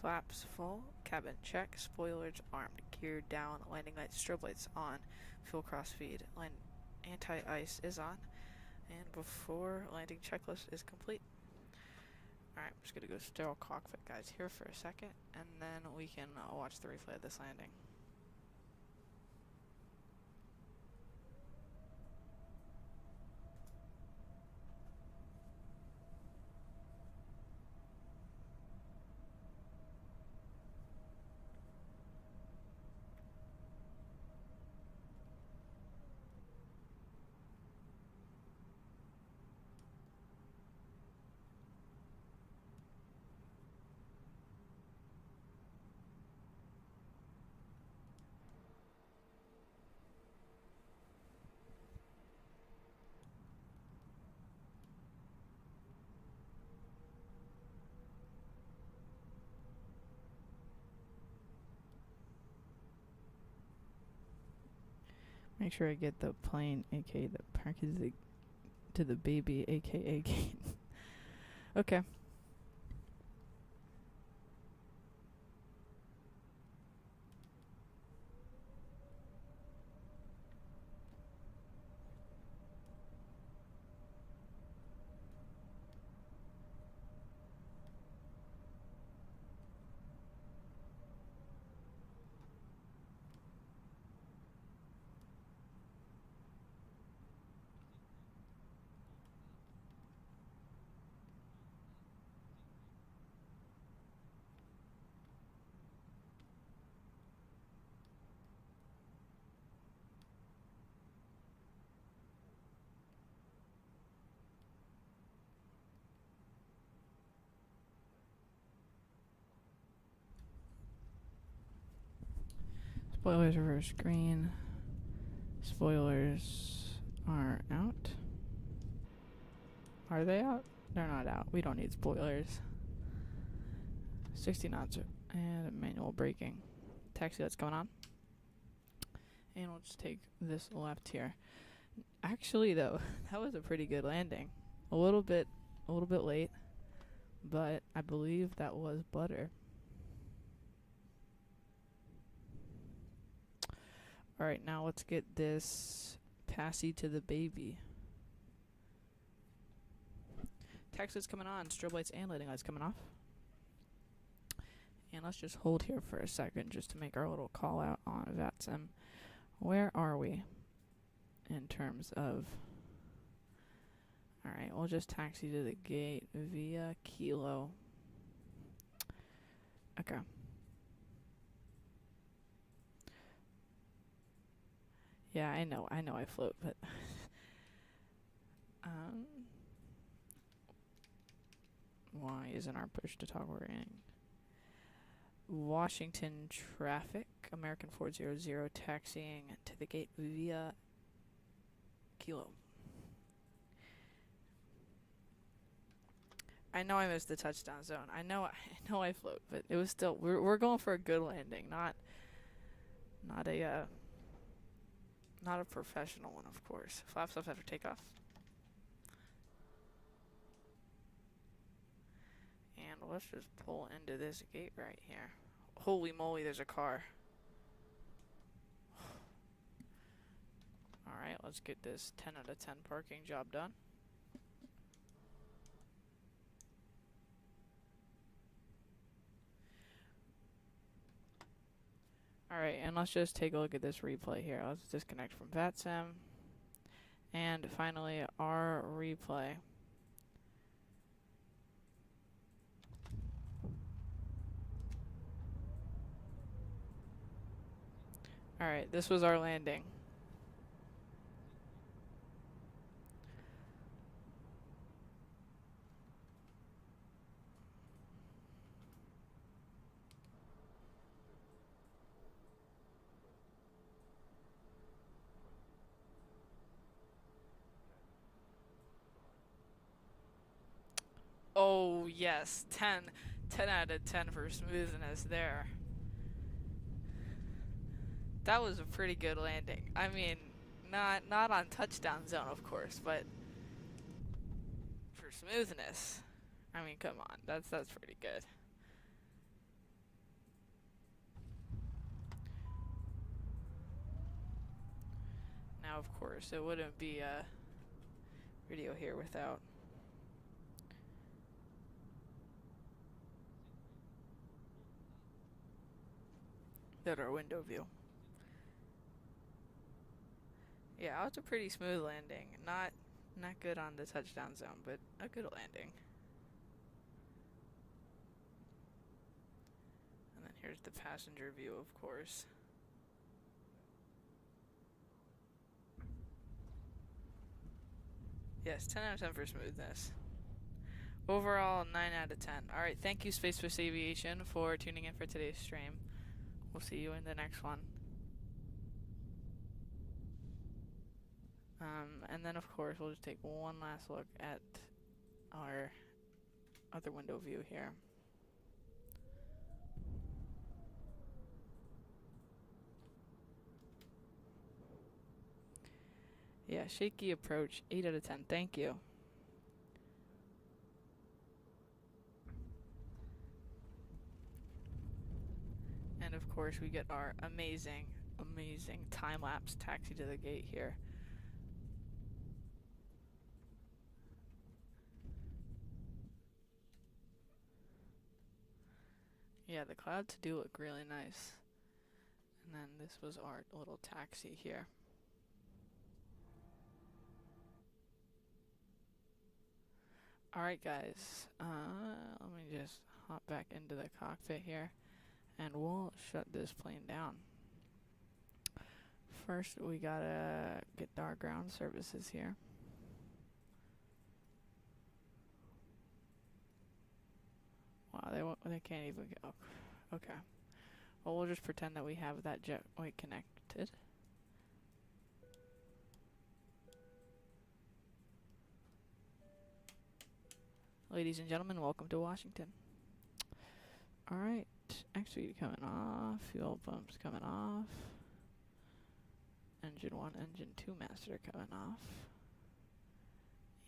[SPEAKER 1] Flaps full, cabin check, spoilers armed, gear down, landing lights, strobe lights on, fuel crossfeed, anti-ice is on, and before landing checklist is complete. Alright, I'm just gonna go sterile cockpit, guys, here for a second, and then we can watch the replay of this landing. make sure I get the plane, aka the package to the baby, aka gate. Okay. Spoilers reverse green. Spoilers are out. Are they out? They're not out. We don't need spoilers. 60 knots and manual braking. Taxi, that's going on. And we'll just take this left here. Actually, though, that was a pretty good landing. A little bit late, but I believe that was butter. Alright, now let's get this passy to the baby. Taxi's coming on, strobe lights and landing lights coming off. And let's just hold here for a second just to make our little call out on VATSIM. Where are we in terms of... Alright, we'll just taxi to the gate via Kilo. Okay. Yeah, I know I float, but why isn't our push to talk working? Washington traffic, American 400 taxiing to the gate via Kilo. I know I missed the touchdown zone. I know I float, but it was still we're going for a good landing, not a professional one, of course. Flaps up after takeoff. And let's just pull into this gate right here. Holy moly, there's a car. Alright, let's get this 10 out of 10 parking job done. Alright, and let's just take a look at this replay here. Let's disconnect from VATSIM. And finally, our replay. Alright, this was our landing. Oh, yes. 10 out of 10 for smoothness there. That was a pretty good landing. I mean, not on touchdown zone, of course, but for smoothness. I mean, come on. That's pretty good. Now, of course, it wouldn't be a video here without our window view. Yeah, it's a pretty smooth landing. Not good on the touchdown zone, but a good landing. And then here's the passenger view, of course. Yes, 10 out of 10 for smoothness. Overall, 9 out of 10. Alright, thank you Space Force Aviation for tuning in for today's stream. We'll see you in the next one. And then, of course, we'll just take one last look at our other window view here. shaky approach, 8 out of 10. Thank you. And of course, we get our amazing, amazing time-lapse taxi to the gate here. Yeah, the clouds do look really nice. And then this was our little taxi here. Alright guys, let me just hop back into the cockpit here and we'll shut this plane down. First we gotta get our ground services here. Wow, they can't even go. Okay. Well, we'll just pretend that we have that jetway connected. Ladies and gentlemen, welcome to Washington. Alright, actually coming off, fuel pumps coming off. Engine 1, engine 2 master coming off.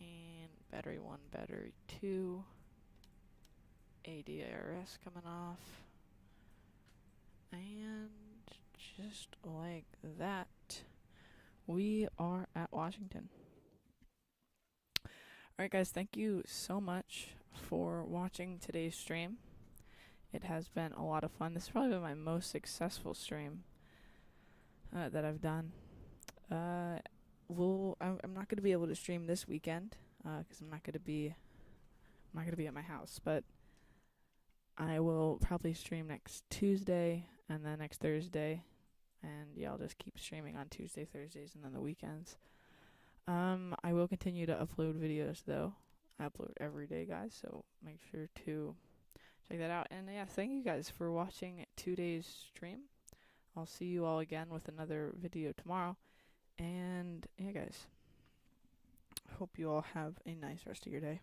[SPEAKER 1] And battery 1, battery 2. ADRS coming off. And just like that, we are at Washington. Alright guys, thank you so much for watching today's stream. It has been a lot of fun. This has probably been my most successful stream that I've done. I'm not going to be able to stream this weekend because I'm not going to be at my house, but I will probably stream next Tuesday and then next Thursday, and yeah, I'll just keep streaming on Tuesday, Thursdays, and then the weekends. I will continue to upload videos though. I upload every day, guys, so make sure to check that out. And yeah, thank you guys for watching today's stream. I'll see you all again with another video tomorrow. And yeah, guys, hope you all have a nice rest of your day.